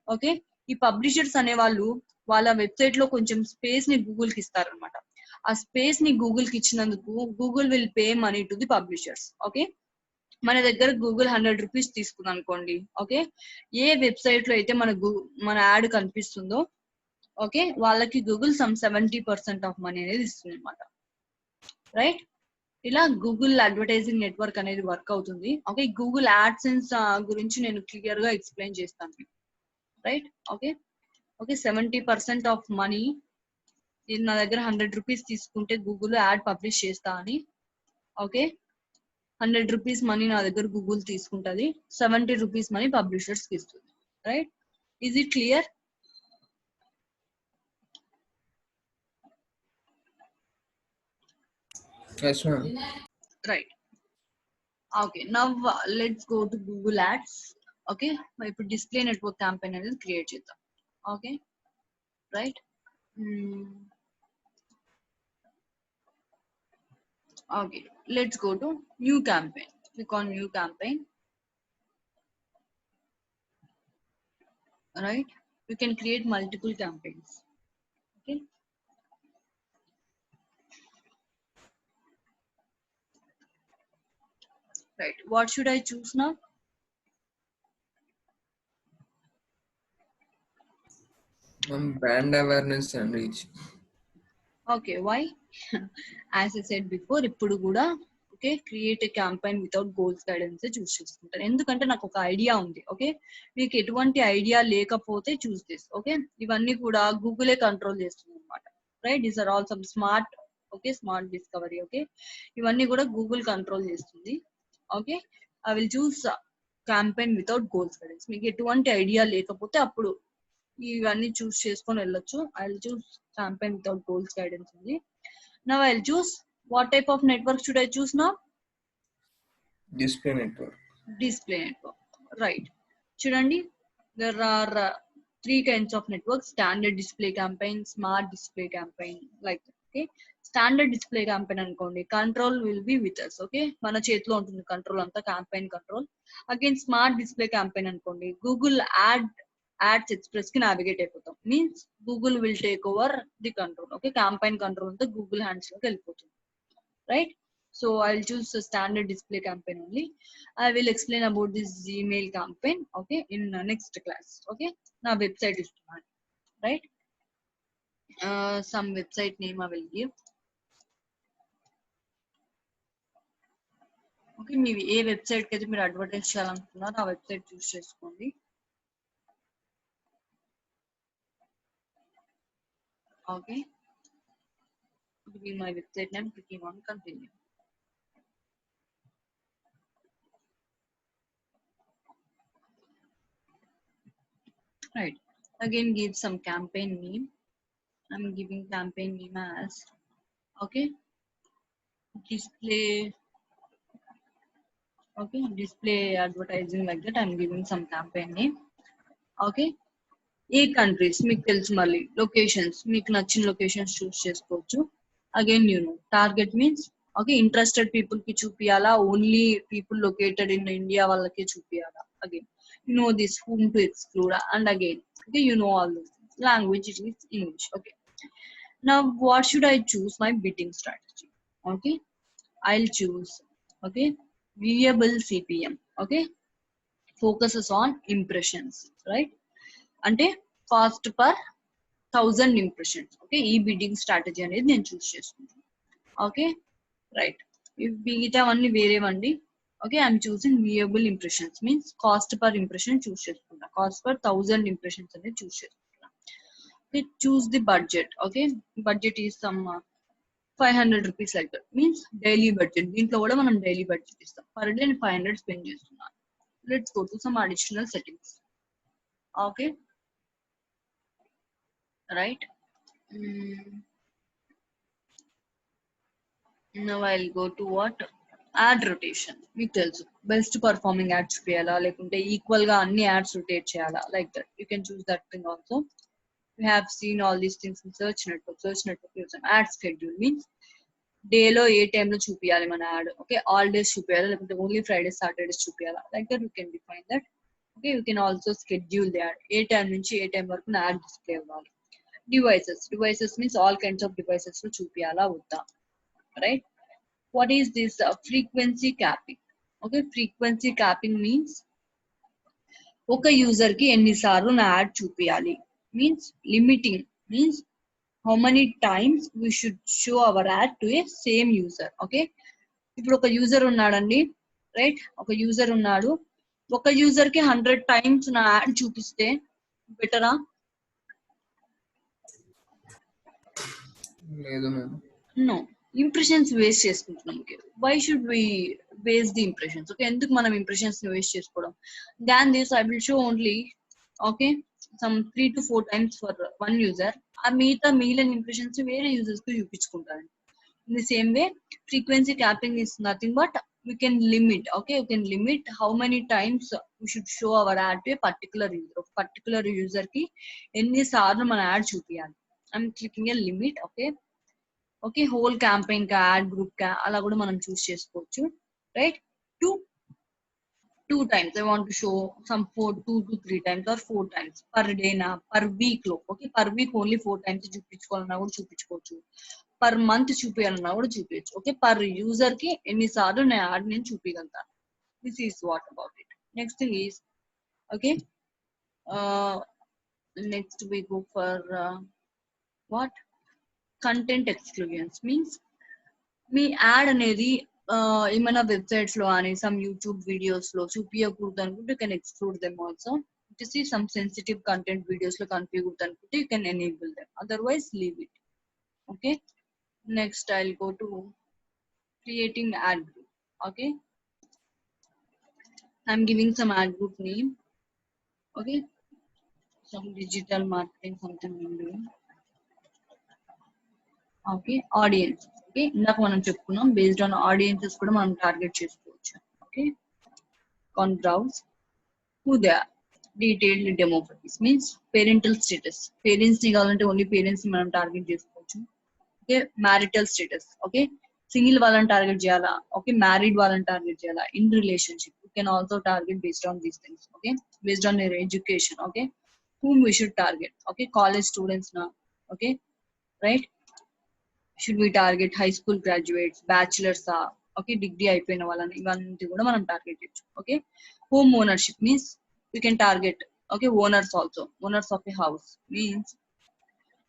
ఓకే, ఈ పబ్లిషర్స్ అనే వాళ్ళు వాళ్ళ వెబ్సైట్ లో కొంచెం స్పేస్ ని గూగుల్ కి ఇస్తారనమాట. ఆ స్పేస్ ని గూగుల్ కి ఇచ్చినందుకు Google will pay money to the publishers. Okay, మన దగ్గర గూగుల్ 100 రూపీస్ తీసుకుంది అనుకోండి, ఓకే, ఏ వెబ్సైట్ లో అయితే మన యాడ్ కనిపిస్తుందో, ఓకే, వాళ్ళకి గూగుల్ సమ్ 70% ఆఫ్ మనీ అనేది ఇస్తుంది అనమాట, రైట్? ఇలా గూగుల్ అడ్వర్టైజింగ్ నెట్వర్క్ అనేది వర్క్ అవుతుంది. ఓకే, గూగుల్ యాడ్సెన్స్ గురించి నేను క్లియర్ గా ఎక్స్ప్లెయిన్ చేస్తాను, right? Okay, okay, 70% of money, నా దగ్గర 100 రూపీస్ తీసుకుంటే గూగుల్ యాడ్ పబ్లిష్ చేస్తా అని, ఓకే, 100 రూపీస్ మనీ నా దగ్గర గూగుల్ తీసుకుంటది, 70 రూపీస్ మనీ పబ్లిషర్స్ కి ఇస్తుంది, right? Is it clear? Yes, ma'am. Right. Okay, now let's go to Google ads. Okay, ఇప్పుడు డిస్ప్లే నెట్వర్క్ క్యాంపెయిన్ అనేది క్రియేట్ చేద్దాం. Okay, right. Okay, let's go to new campaign. Click on new campaign. Right, you can create multiple campaigns. Okay, right, what should I choose now? Brand awareness and reach. Okay, why? As I said before, ఇప్పుడు కూడా okay create a campaign without goals guidance choose చేసుకుంటాను, ఎందుకంటే నాకు ఒక idea ఉంది. Okay, మీకు ఎటువంటి idea లేకపోతే చూస్ దిస్. ఓకే, ఇవన్నీ కూడా గూగులే కంట్రోల్ చేస్తుంది అనమాట. Right, these are all some smart, okay, smart discovery. Okay, ఇవన్నీ కూడా గూగుల్ కంట్రోల్ చేస్తుంది. Okay, I will choose campaign without goals guidance. మీకు ఎటువంటి ఐడియా లేకపోతే అప్పుడు ఇవన్నీ చూస్ చేసుకొని వెళ్ళొచ్చు. I will choose campaign without goals guidance only. Now I'll choose what type of network should I choose now? Display network. Display network. Right. Chudandi, there are three kinds of networks: standard display campaign, smart display campaign, like that. Okay, standard display campaign అనుకోండి, control will be with us. Okay, మన చేతిలో ఉంటుంది control అంతా, campaign control. Again smart display campaign అనుకోండి, Google ads express కి navigate అయిపోతాం. Means Google will take over the control. Okay, campaign control అంతా Google hands లోకి వెళ్ళిపోతుంది. Right, so I will choose standard display campaign only. I will explain about this Gmail campaign okay in next class. Okay, నా website ఇస్తున్నాను. Right, some website name I will give. Okay, మీరు ఏ website కి అయితే మీరు advertise చేయాలనుకున్నారో ఆ website చూస్ చేసుకోండి. Okay, it will be my website name, clicking on continue. Right, again give some campaign name. I'm giving campaign name as okay display. Okay, display advertising, like that. I'm giving some campaign name. Okay, ఏ countries మీకు తెలుసు, మళ్ళీ locations మీకు నచ్చిన locations choose చేసుకోవచ్చు. Again target means okay interested people కి చూపియాలా, only people located in India వాళ్ళకి చూపియాలా. Again this whom to exclude, and again okay all this language it is English. Okay, now what should I choose my bidding strategy? Okay, I'll choose okay viewable CPM. Okay, focuses on impressions, right? అంటే cost per 1000 impressions. Okay, ఈ bidding strategy అనేది నేను choose చేసుకుంటాను. Okay, right, మిగతావన్నీ వేరేవండి. Okay, I'm choosing viewable impressions means cost per impression choose చేసుకుంటా. Cost per 1000 impressions అనేది choose చేసుకుంటా. Okay, choose the budget. Okay, budget is some 500 rupees, like that. Means daily budget, దీంట్లో కూడా మనం daily budget ఇస్తాం. Per day నేను 500 spend చేస్తున్నాను. Let's go to some additional settings. Okay, right. Now I'll go to what ad rotation. మీకు తెలుసు best performing ads చూపించాలా, లేకుంటే ఈక్వల్ గా అన్ని యాడ్స్ రొటేట్ చేయాలా, like that. You can choose that thing also. You have seen all these things in search network చూసాం. Add schedule means డేలో ఏ టైంలో చూపించాలి మన యాడ్. ఓకే, ఆల్ డేస్ చూపించాలా, లేకుంటే ఓన్లీ ఫ్రైడేస్ సాటర్డేస్ చూపించాలా, like that you can define that. Okay, you can also schedule the add, A time నుంచి ఏ time వరకు నా యాడ్ డిస్ప్లే అవ్వాలి. Devices means all kinds of devices లో చూపియాలా వద్దా. Right, what is this frequency capping? Okay, frequency capping means ఒక user కి ఎన్నిసార్లు నా యాడ్ చూపియాలి. Means limiting means how many times we should show our ad to a same user. Okay, ఇప్పుడు ఒక user ఉన్నాడండి, రైట్, ఒక యూజర్ ఉన్నాడు, ఒక యూజర్ కి 100 times నా యాడ్ చూపిస్తే బెటరా? లేదు మ్యామ్. నో, ఇంప్రెషన్స్ వేస్ట్ చేసుకుంటున్నాం. Why should we waste the impressions? Okay, ఎందుకు మనం ఇంప్రెషన్స్ ని వేస్ట్ చేసుకోవడం? Than this I will show only okay some 3 to 4 times for one user. ఆ మిగిలిన ఇంప్రెషన్స్ వేరే యూజర్స్ కి చూపించుకుంటారు. In the same way frequency capping is nothing but we can limit. Okay, you can limit how many times we should show our ad to a particular user ki enni saarlu mana ad chupiyali. I'm clicking a limit. Okay, okay, whole campaign కా add group కా అలా కూడా మనం చూస్ చేసుకోవచ్చు, right. two times I want to show some 2 to 3 times or 4 times per day na per week lo. Okay, per week only 4 times చూపించుకోవాలన్నా కూడా చూపించుకోవచ్చు, per month చూపించాలన్నా కూడా చూపించచ్చు. Okay, per user కి ఎన్నిసార్లు నేను యాడ్ నేను చూపించగలుగుతాను. This is what about it. Next thing is, okay, next we go for what content exclusions means me add అనేది ఏమైనా websites లో అని సమ్ యూట్యూబ్ వీడియోస్ లో చూపించకూడదు అనుకుంటే you can exclude them also. It is some sensitive content videos లో కనిపించకూడదు అనుకుంటే you can enable them, otherwise leave it. Okay, next I will go to creating add group. Okay, I'm giving some add group name. Okay, some digital marketing something. Okay, audience. Okay, ఇందాక మనం చెప్పుకున్నాం based on audiences కూడా మనం target చేసుకోవచ్చు. Okay, can browse who they are. Detailed demographics means parental status. Parents ని కావాలంటే only parents ని మనం టార్గెట్ చేసుకోవచ్చు. Okay, marital status. Okay, single వాళ్ళని టార్గెట్ చేయాలా, ఓకే మ్యారీడ్ వాళ్ళని టార్గెట్ చేయాలా, in relationship you can also target based on these things. Okay, based on their education. Okay, whom we should target. Okay, college students నా. Okay, right, should we target high school graduates, బ్యాచులర్సా, okay degree అయిపోయిన వాళ్ళని, ఇవన్నీ కూడా మనం target చేయొచ్చు. Okay, home ownership means we can target, okay, owners also, owners of a house means,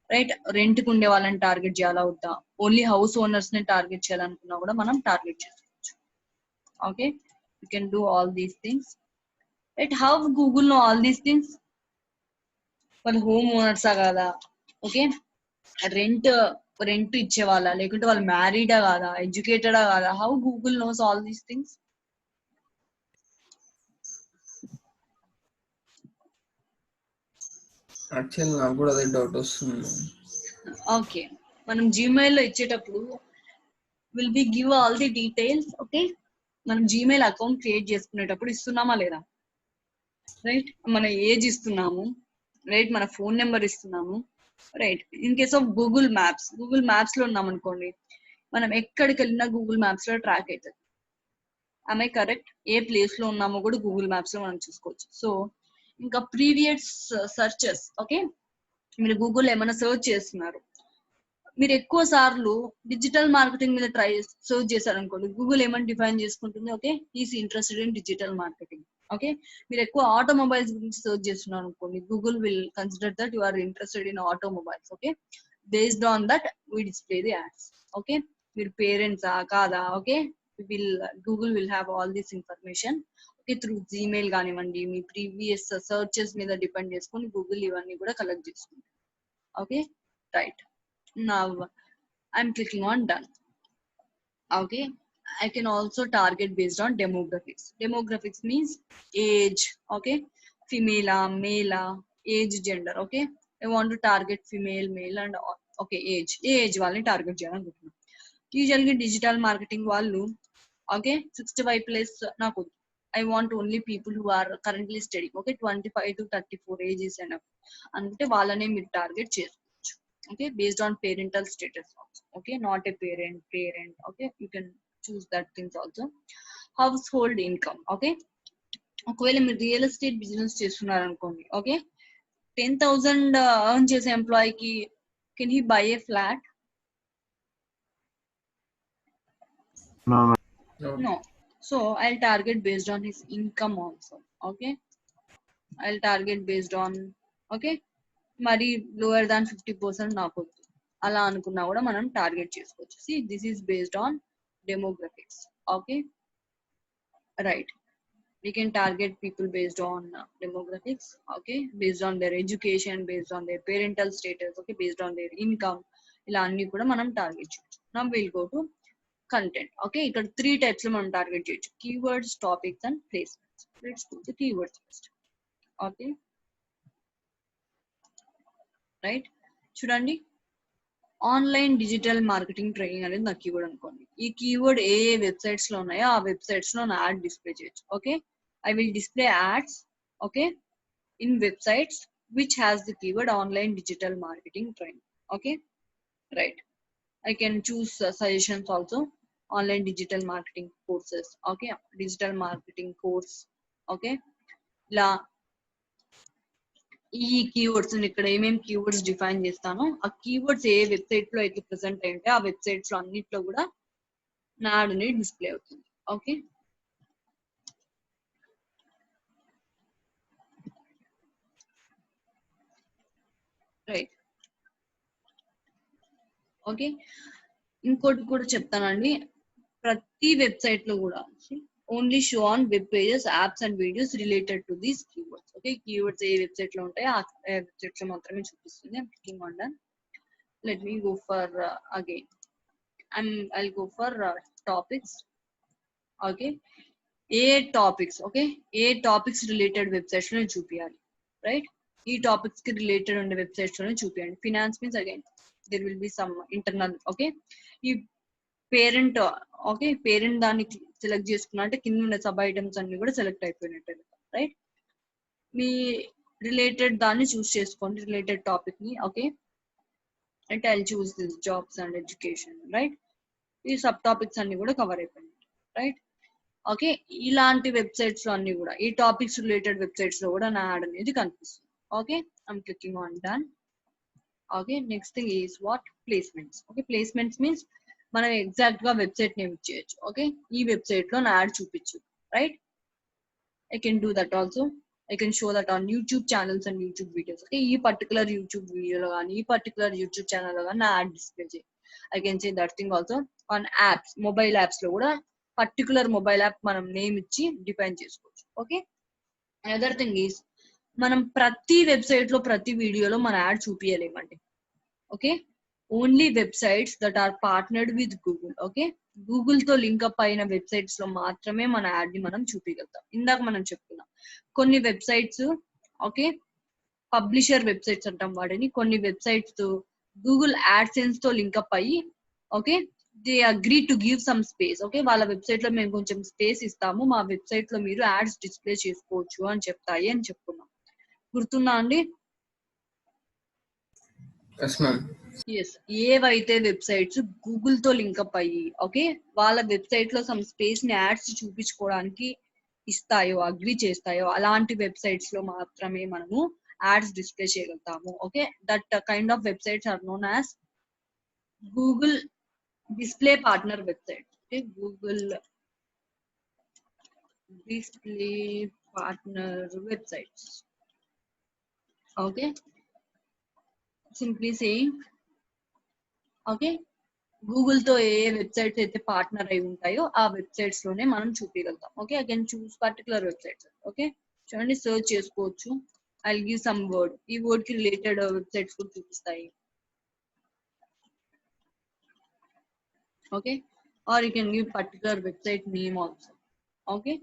right, rent కు ఉండే వాళ్ళని టార్గెట్ చేయాలా వద్దా, ఓన్లీ హౌస్ ఓనర్స్ ని టార్గెట్ చేయాలనుకున్నా కూడా మనం టార్గెట్ చేసుకోవచ్చు. Okay, you can do all these things, right. How Google know all these things? వాళ్ళు హోమ్ ఓనర్సా కాదా, ఓకే రెంట్ ఇచ్చే వాళ్ళ, లేకుంటే వాళ్ళు మ్యారీడా కాదా, ఎడ్యుకేటెడా కాదా, how Google nose all these things? Actual నాకు కూడా అదే డౌట్ వస్తుంది. ఓకే, మనం జీమెయిల్ లో ఇచ్చేటప్పుడు will be give all the details. Okay, మనం జీమెయిల్ అకౌంట్ క్రియేట్ చేసుకునేటప్పుడు ఇస్తున్నామా లేదా, రైట్, మన ఏజ్ ఇస్తున్నాము, రైట్, మన ఫోన్ నెంబర్ ఇస్తున్నాము, right. In case of Google maps లో ఉన్నాం అనుకోండి, మనం ఎక్కడికి వెళ్ళినా గూగుల్ మ్యాప్స్ లో ట్రాక్ అవుతుంది. I correct? ఏ ప్లేస్ లో ఉన్నామో కూడా గూగుల్ మ్యాప్స్ లో మనం చూసుకోవచ్చు. సో ఇంకా ప్రీవియస్ సర్చెస్. ఓకే, మీరు గూగుల్ ఏమైనా సర్చ్ చేస్తున్నారు, మీరు ఎక్కువ సార్లు డిజిటల్ మార్కెటింగ్ మీద సర్చ్ చేశారనుకోండి, గూగుల్ ఏమని డిఫైన్ చేసుకుంటుంది, okay is interested in digital marketing. Okay, మీరు ఎక్కువ ఆటోమొబైల్స్ గురించి సర్చ్ చేస్తున్నారు అనుకోండి, Google will consider that you are interested in automobiles. Okay, based on that we display the ads. Okay, మీరు పేరెంట్సా కాదా, okay Google will have all this information. Okay, through Gmail కానివ్వండి, మీ previous searches మీద depend చేసుకొని Google ఇవన్నీ కూడా collect చేసుకుంటుంది. Okay, right. Now I'm clicking on done. Okay, I can also target based on demographics. Demographics means age. Okay, female, male, age, gender. Okay, I want to target female, male and okay age వాళ్ళని target చేయాలనుకుంటున్నాను. యూజువల్గా digital marketing వాళ్ళు okay 65 plus నాకు I want only people who are currently studying. Okay, 25 to 34 age is enough అంటే వాళ్ళనే మీరు target చేసుకోవచ్చు. Okay, based on parental status also. Okay, not a parent. Okay, you can choose that things also. Household income. Okay, ఒకవేళ మీరు real estate business చేస్తున్నారు అనుకోండి, okay 10,000 earn చేసే ఎంప్లాయీకి can he buy a flat? No. So I'll target based on his income also. Okay, I'll target based on, okay, మరి lower దాన్ 50% నాకు అలా అనుకున్నా కూడా మనం టార్గెట్ చేసుకోవచ్చు. See this is based on demographics. Okay, right, we can target people based on demographics. Okay, based on their education, based on their parental status. Okay, based on their income, ఇలా అన్ని కూడా మనం target చేయొచ్చు. Now we'll go to content. Okay, ఇక్కడ 3 types లో మనం target చేయొచ్చు: keywords, topics and placements. Let's do the keywords first. Okay, right, చూడండి, ఆన్లైన్ డిజిటల్ మార్కెటింగ్ ట్రైనింగ్ అనేది నా కీవర్డ్ అనుకోండి. ఈ కీవర్డ్ ఏ వెబ్సైట్స్ లో ఉన్నాయో ఆ వెబ్సైట్స్ లో నా యాడ్ డిస్ప్లే చేయొచ్చు. Okay, I will display ads okay in websites which has the keyword online digital marketing training. Okay, right. I can choose suggestions also. Online digital marketing courses. Okay, digital marketing course. Okay, ఇలా ఈ keywords ఇక్కడ ఏమేమి keywords define చేస్తానో ఆ keywords ఏ website లో అయితే present అయి ఉంటే ఆ వెబ్సైట్స్ లో అన్నిట్లో కూడా నా యాడ్ అనేది డిస్ప్లే అవుతుంది. Okay, right. ఓకే, ఇంకోటి కూడా చెప్తానండి. ప్రతి వెబ్సైట్ లో కూడా only show on web pages, apps and videos related to these keywords. Okay, keywords A website లో ఉంటాయో ఆ వెబ్సైట్ లో మాత్రమే చూపిస్తుంది. I'm clicking on done. Let me go for again. I'll go for topics. Okay, A topics, okay, A topics related websites లో చూపించాలి, right? ఈ topics కి రిలేటెడ్ ఉండే వెబ్సైట్స్ లోనే చూపించండి. Finance means again there will be some internal. Okay, ఈ parent, okay, parent దాన్ని select చేసుకున్నా అంటే కింద ఉన్న సబ్ ఐటమ్స్ అన్ని కూడా సెలెక్ట్ అయిపోయినట్టు, రైట్? మీ రిలేటెడ్ దాన్ని చూస్ చేసుకోండి, రిలేటెడ్ టాపిక్ ని. ఓకే, అంటే I choose this jobs and education, right? ఈ సబ్ టాపిక్స్ అన్ని కూడా కవర్ అయిపోయినాయి, రైట్? ఓకే, ఇలాంటి వెబ్సైట్స్ లో అన్ని కూడా ఈ టాపిక్స్ రిలేటెడ్ వెబ్సైట్స్ లో కూడా నా యాడ్ అనేది కనిపిస్తుంది. Okay, I'm clicking on done. Okay, next thing is what placements. Okay, placements means మనం ఎగ్జాక్ట్ గా వెబ్సైట్ నేమ్ ఇచ్చేయచ్చు. ఓకే, ఈ వెబ్సైట్ లో నా యాడ్ చూపించు, right? I can do that also. I can show that on YouTube channels and YouTube videos. Okay, ఈ particular YouTube వీడియోలో కానీ ఈ పర్టికులర్ యూట్యూబ్ ఛానల్లో కానీ నా యాడ్ డిస్ప్లే చేయి. I can say that thing also on apps, mobile apps లో కూడా పర్టికులర్ మొబైల్ యాప్ మనం నేమ్ ఇచ్చి డిఫైన్ చేసుకోవచ్చు. ఓకే, అదర్ థింగ్ ఈస్ మనం ప్రతి వెబ్సైట్ లో ప్రతి వీడియోలో మన యాడ్ చూపించలేమండి. Okay, only websites that are partnered with Google. Okay, Google తో లింక్ అప్ అయిన వెబ్సైట్స్ లో మాత్రమే మన యాడ్ ని మనం చూపించగలుగుతాం. ఇందాక మనం చెప్పుకున్నాం కొన్ని వెబ్సైట్స్, ఓకే, పబ్లిషర్ వెబ్సైట్స్ అంటాం వాటిని. కొన్ని వెబ్సైట్స్ గూగుల్ యాడ్సెన్స్ తో లింక్ అప్ అయ్యి, okay, they agree to give some space. Okay, వాళ్ళ వెబ్సైట్ లో మేము కొంచెం స్పేస్ ఇస్తాము, మా వెబ్సైట్ లో మీరు యాడ్స్ డిస్ప్లే చేసుకోవచ్చు అని చెప్తాయి అని చెప్పుకున్నాం. గుర్తుందా అండి? Yes, ma'am. ఎస్, ఏవైతే వెబ్సైట్స్ గూగుల్ తో లింక్అప్ అయ్యి, ఓకే, వాళ్ళ వెబ్సైట్ లో సమ్ స్పేస్ ని యాడ్స్ చూపించుకోవడానికి ఇస్తాయో, అగ్రి చేస్తాయో అలాంటి వెబ్సైట్స్ లో మాత్రమే మనము యాడ్స్ డిస్ప్లే చేయగలుగుతాము. Okay, that kind of websites are known as Google display partner website. Okay, Google display partner websites. Okay, simply saying, okay, Google తో ఏ వెబ్సైట్స్ అయితే పార్ట్నర్ అయి ఉంటాయో ఆ వెబ్సైట్స్ లోనే మనం చూపించగలుగుతాం. Okay, I can choose particular websites. Okay, చూడండి, సర్చ్ చేసుకోవచ్చు. ఐ గివ్ సమ్ వర్డ్, ఈ వర్డ్ కి రిలేటెడ్ వెబ్సైట్స్ కూడా చూపిస్తాయి. Okay, or you can give particular website name also. Okay,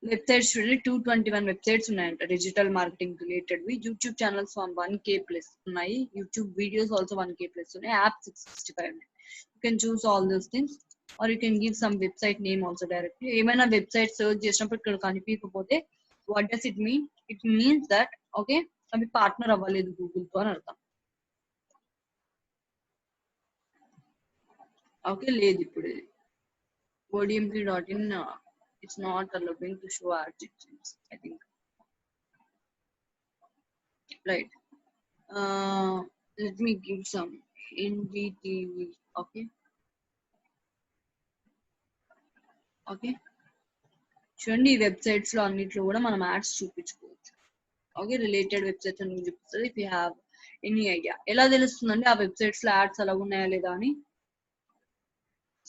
websites చూడండి, 221 వెబ్సైట్స్ ఉన్నాయంట digital marketing related. YouTube channels 1K plus ఉన్నాయి, YouTube videos also 1K plus ఉన్నాయి, app 665 ఉన్నాయి. You can choose all those things or you can give some website name also directly. ఏమైనా website search చేసినప్పుడు ఇక్కడ కనిపించకపోతే what does it mean? It means that, okay, అవి partner అవ్వలేదు Google తో అని అర్థం. ఓకే, లేదు ఇప్పుడు odmp.in it's not allowing to show ads, it seems, I think, right? Let me give some NDTV. Okay, okay, చూడండి, ఈ వెబ్సైట్స్ లో అన్నిట్లో కూడా మనం యాడ్స్ చూపించుకోవచ్చు. ఓకే, రిలేటెడ్ వెబ్సైట్స్ అని చూపిస్తుంది. If you have any idea, ఎలా తెలుస్తుందండి ఆ వెబ్సైట్స్ లో యాడ్స్ అలా ఉన్నాయా లేదా అని?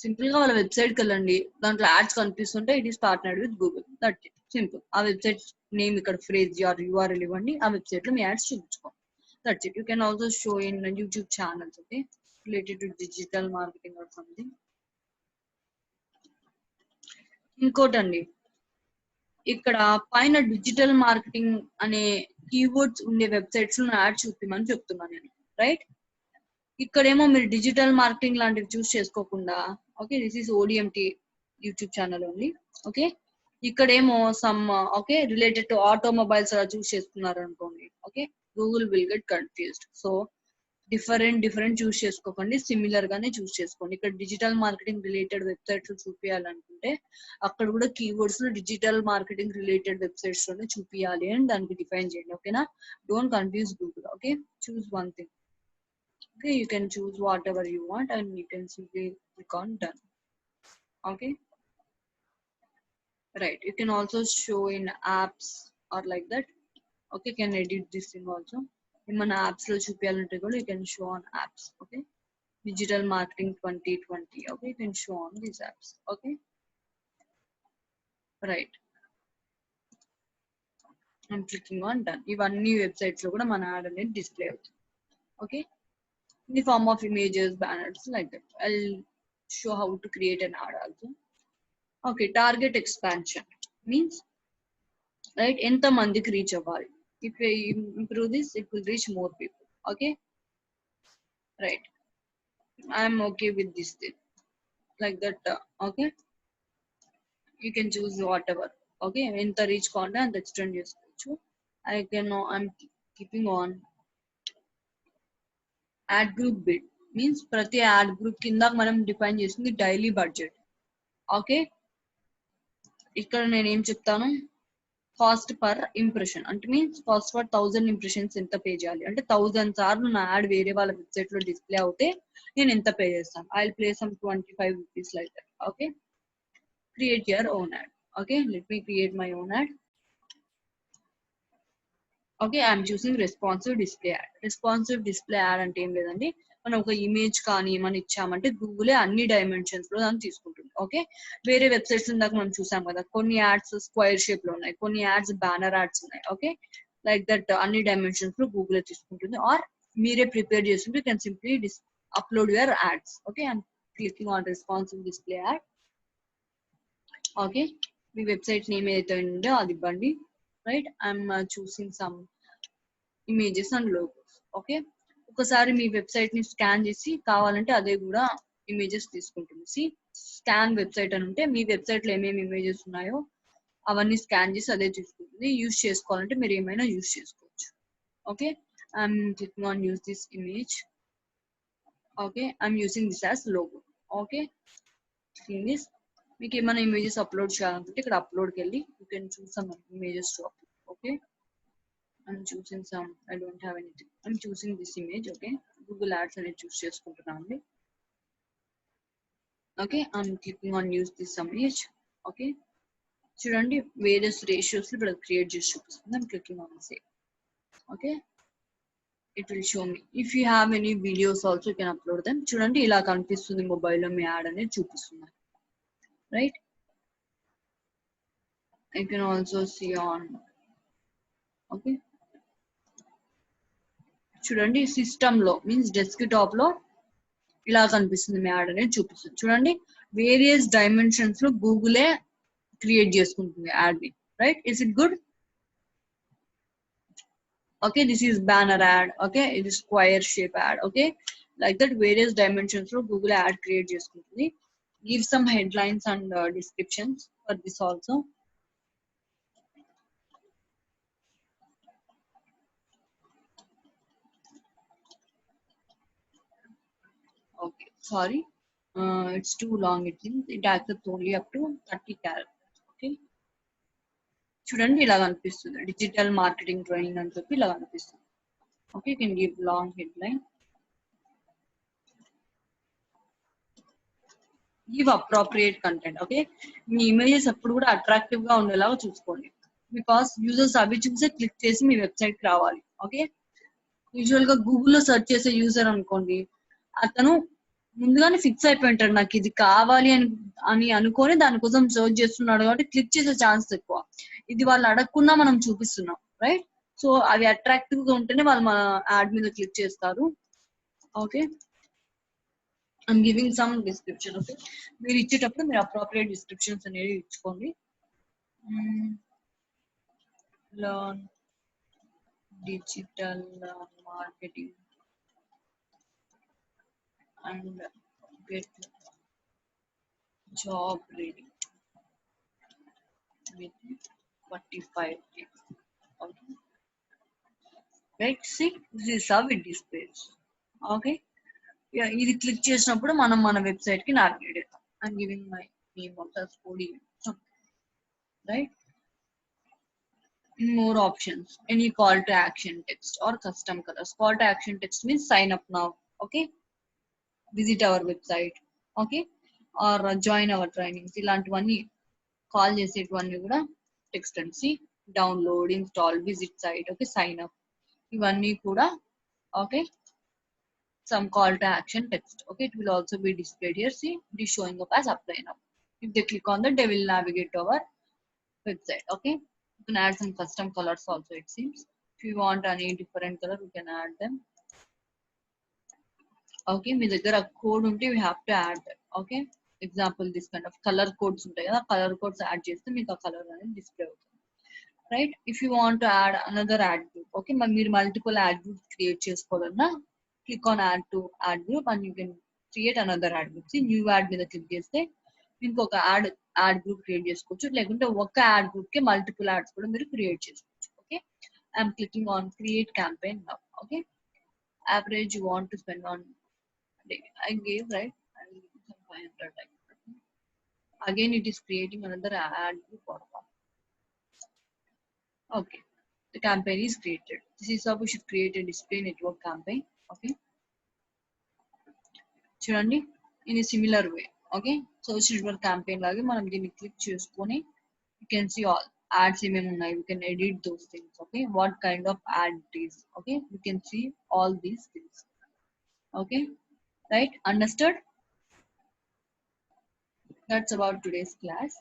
సింపుల్ గా వాళ్ళ వెబ్సైట్ కి వెళ్ళండి, దాంట్లో యాడ్స్ కనిపిస్తుంటే it is partnered with Google, that it, simple. ఆ వెబ్సైట్ నేమ్ ఇక్కడ ఫ్రేజ్ ఆర్ యూఆర్ఎల్ ఇవ్వండి, ఆ వెబ్సైట్ లో మీ యాడ్స్ చూపించుకోండి, that's it. You can also show in YouTube channels, okay, related to digital marketing or something. ఇంకోటండి, ఇక్కడ పైన డిజిటల్ మార్కెటింగ్ అనే కీవర్డ్స్ ఉండే వెబ్సైట్స్ లో యాడ్ చూపిమని చెప్తున్నాను నేను, రైట్? ఇక్కడేమో మీరు డిజిటల్ మార్కెటింగ్ లాంటివి చూస్ చేసుకోకుండా, okay, this is ODMT YouTube channel only. Okay, ఇక్కడేమో some, okay, related to automobiles అలా చూస్ చేసుకున్నారు అనుకోండి, okay, Google will get confused. So different choose చేసుకోకండి, సిమిలర్ గానే చూస్ చేసుకోండి. ఇక్కడ డిజిటల్ మార్కెటింగ్ రిలేటెడ్ వెబ్సైట్స్ చూపించాలనుకుంటే అక్కడ కూడా కీవర్డ్స్ లో డిజిటల్ మార్కెటింగ్ రిలేటెడ్ వెబ్సైట్స్ లోనే చూపించాలి అని దానికి డిఫైన్ చేయండి. ఓకేనా, don't confuse Google. Okay, choose one thing. Okay, you can choose whatever you want and you can simply click on done. Okay, right, you can also show in apps or like that. Okay, can edit this thing also. In apps lo chupiyalante kuda you can show on apps. Okay, digital marketing 2020. Okay, you can show on these apps. Okay, right, I'm clicking on done. Ivanni websites lo kuda mana ad anedi display avutundi. Okay, in the form of images, banners, like that. I'll show how to create an ad also. Okay, target expansion means, right, enta mandiki reach avvali. If we improve this, it will reach more people. Okay, right, I'm okay with this thing, like that. Okay, you can choose whatever. Okay, enta reach content extend chesukochu. I'm keeping on ad group bid means prati ad group kinda మనం define చేసింది daily budget. Okay, ఇక్కడ నేను ఏం చెప్తాను, cost per impression అంటే means cost for 1000 impressions ఎంత pay చేయాలి అంటే 1000 సార్లు నా యాడ్ వేరే వాళ్ళ వెబ్సైట్ లో డిస్ప్లే అవుతే నేను ఎంత పే చేస్తాను. I will play some 25 rupees like that. Okay, create your own add. Okay, let me create my own add. Okay, I'm choosing responsive display add. Responsive display add అంటే ఏం లేదండి, మనం ఒక ఇమేజ్ కానీ ఏమైనా ఇచ్చామంటే గూగులే అన్ని డైమెన్షన్స్ లో దాన్ని తీసుకుంటుంది. ఓకే, వేరే వెబ్సైట్స్ ఇందాక మనం చూసాం కదా, కొన్ని యాడ్స్ స్క్వేర్ షేప్ లో ఉన్నాయి, కొన్ని యాడ్స్ బ్యానర్ యాడ్స్ ఉన్నాయి. ఓకే, లైక్ దట్ అన్ని డైమెన్షన్స్ లో గూగులే తీసుకుంటుంది. ఆర్ మీరే ప్రిపేర్ చేస్తుంటే can simply upload your ads. Okay, I'm clicking on responsive display add. Okay, me website name ఏదైతే ఉందో అది ఇవ్వండి. Right, I'm choosing some images and logos. Okay, ఒకసారి మీ వెబ్సైట్ ని స్కాన్ చేసి కావాలంటే అదే కూడా ఇమేజెస్ తీసుకుంటుంది. స్కాన్ వెబ్సైట్ అని ఉంటే మీ వెబ్సైట్ లో ఏమేమి ఇమేజెస్ ఉన్నాయో అవన్నీ స్కాన్ చేసి అదే తీసుకుంటుంది. యూజ్ చేసుకోవాలంటే మీరు ఏమైనా యూజ్ చేసుకోవచ్చు. Okay, I'm clicking on use this image. Okay, I'm using this as logo. Okay, this మీకు ఏమైనా ఇమేజెస్ అప్లోడ్ చేయాలనుకుంటే ఇక్కడ అప్లోడ్కి వెళ్ళి you can choose some images to upload. Okay, I'm choosing some. I don't have anything. I'm choosing this image. Okay, Google Ads and choose చేసుకుంటున్నాను. Okay, I'm clicking on use this image. Okay, చూడండి various ratios ఇప్పుడు create చేసి చూపిస్తుంది. I'm clicking on save. Okay, it will show me. If you have any videos also you can upload them. చూడండి ఇలా కనిపిస్తుంది, mobile లో మీ add అనేది చూపిస్తుంది. Right, you can also see on. Okay, చూడండి సిస్టమ్ లో మీన్స్ డెస్క్టాప్ లో ఇలా కనిపిస్తుంది, మీ యాడ్ అనేది చూపిస్తుంది. చూడండి వేరియస్ డైమెన్షన్స్ లో గూగులే క్రియేట్ చేసుకుంటుంది యాడ్ ని. Right, is it good? Okay, this is banner ad. Okay, ఇది square shape ad. Okay, like that various dimensions లో గూగుల్ యాడ్ క్రియేట్ చేసుకుంటుంది. Give some headlines and descriptions for this also. Okay, sorry, it's too long. It accepts only up to 30 characters. Okay, చూడండి ఇలా కనిపిస్తుంది, digital marketing training అని చెప్పి ఇలా కనిపిస్తుంది. Okay, you can give long head line. Give appropriate content. Okay, me images ఎప్పుడు కూడా attractive గా ఉండేలాగా చూసుకోండి, బికాస్ యూజర్స్ అవి చూసే క్లిక్ చేసి మీ వెబ్సైట్ కి రావాలి. ఓకే, యూజువల్ గా గూగుల్లో సెర్చ్ చేసే యూజర్ అనుకోండి, అతను ముందుగానే ఫిక్స్ అయిపోయి ఉంటాడు, నాకు ఇది కావాలి అని అనుకొని దానికోసం సర్చ్ చేస్తున్నాడు కాబట్టి క్లిక్ చేసే ఛాన్స్ ఎక్కువ. ఇది వాళ్ళు అడగకుండా మనం చూపిస్తున్నాం. రైట్, సో అవి అట్రాక్టివ్ గా ఉంటేనే వాళ్ళు మన యాడ్ మీద క్లిక్ చేస్తారు. Okay, I'm giving some description. Okay, మీరు ఇచ్చేటప్పుడు మీరు అప్రోప్రియేట్ డిస్క్రిప్షన్స్ అనేవి ఇచ్చుకోండి. Learn digital marketing and get job ready with 45 tips. Okay, right, see, this is how it displays. Okay ఇది క్లిక్ చేసినప్పుడు మనం మన వెబ్సైట్ కి నావిగేట్ అవుతాం. I'm giving my name of the school right. More options, any call to action text or custom colors. Call to action text means sign up now, okay, visit our website, okay, or join our trainings. ఇలాంటివన్నీ call చేసేటివన్నీ కూడా text and see download install visit site, okay, sign up, ఇవన్నీ కూడా okay some call to action text. Okay, it will also be displayed here. See, it is showing up as apply now. If they click on that, they will navigate to our website. Okay, you can add some custom colors also, it seems. If you want any different color, you can add them. Okay, మీ దగ్గర code ఉంటే we have to add that. Okay, example this kind of color codes ఉంటాయి కదా, colour codes add చేస్తే మీకు ఆ colour అనేది display అవుతుంది. Right, if you want to add another add group, okay, మీరు మల్టిపుల్ యాడ్ గ్రూప్ క్రియేట్ చేసుకోవాలన్నా click on add to add group and you can create another ad group. See, new ad మీద click చేస్తే మీకు ఒక add group create చేసుకోవచ్చు, లేకుంటే ఒక add group కి మల్టిపుల్ యాడ్స్ కూడా మీరు క్రియేట్ చేసుకోవచ్చు. Okay, I'm clicking on create campaign now. Okay, average you want to spend on I gave, right, I will give some 500 like that. Again it is creating another ad group or one. Okay, the campaign is created. This is how we should create a display network campaign. Okay, చూడండి in similar way. Okay, source network campaign లాగే మనం దీన్ని click చేసుకొని you can see all ads ఏమేమి ఉన్నాయి, you can edit those things. Okay, what kind of ad it is. Okay, you can see all these things. Okay, right, understood. That's about today's class.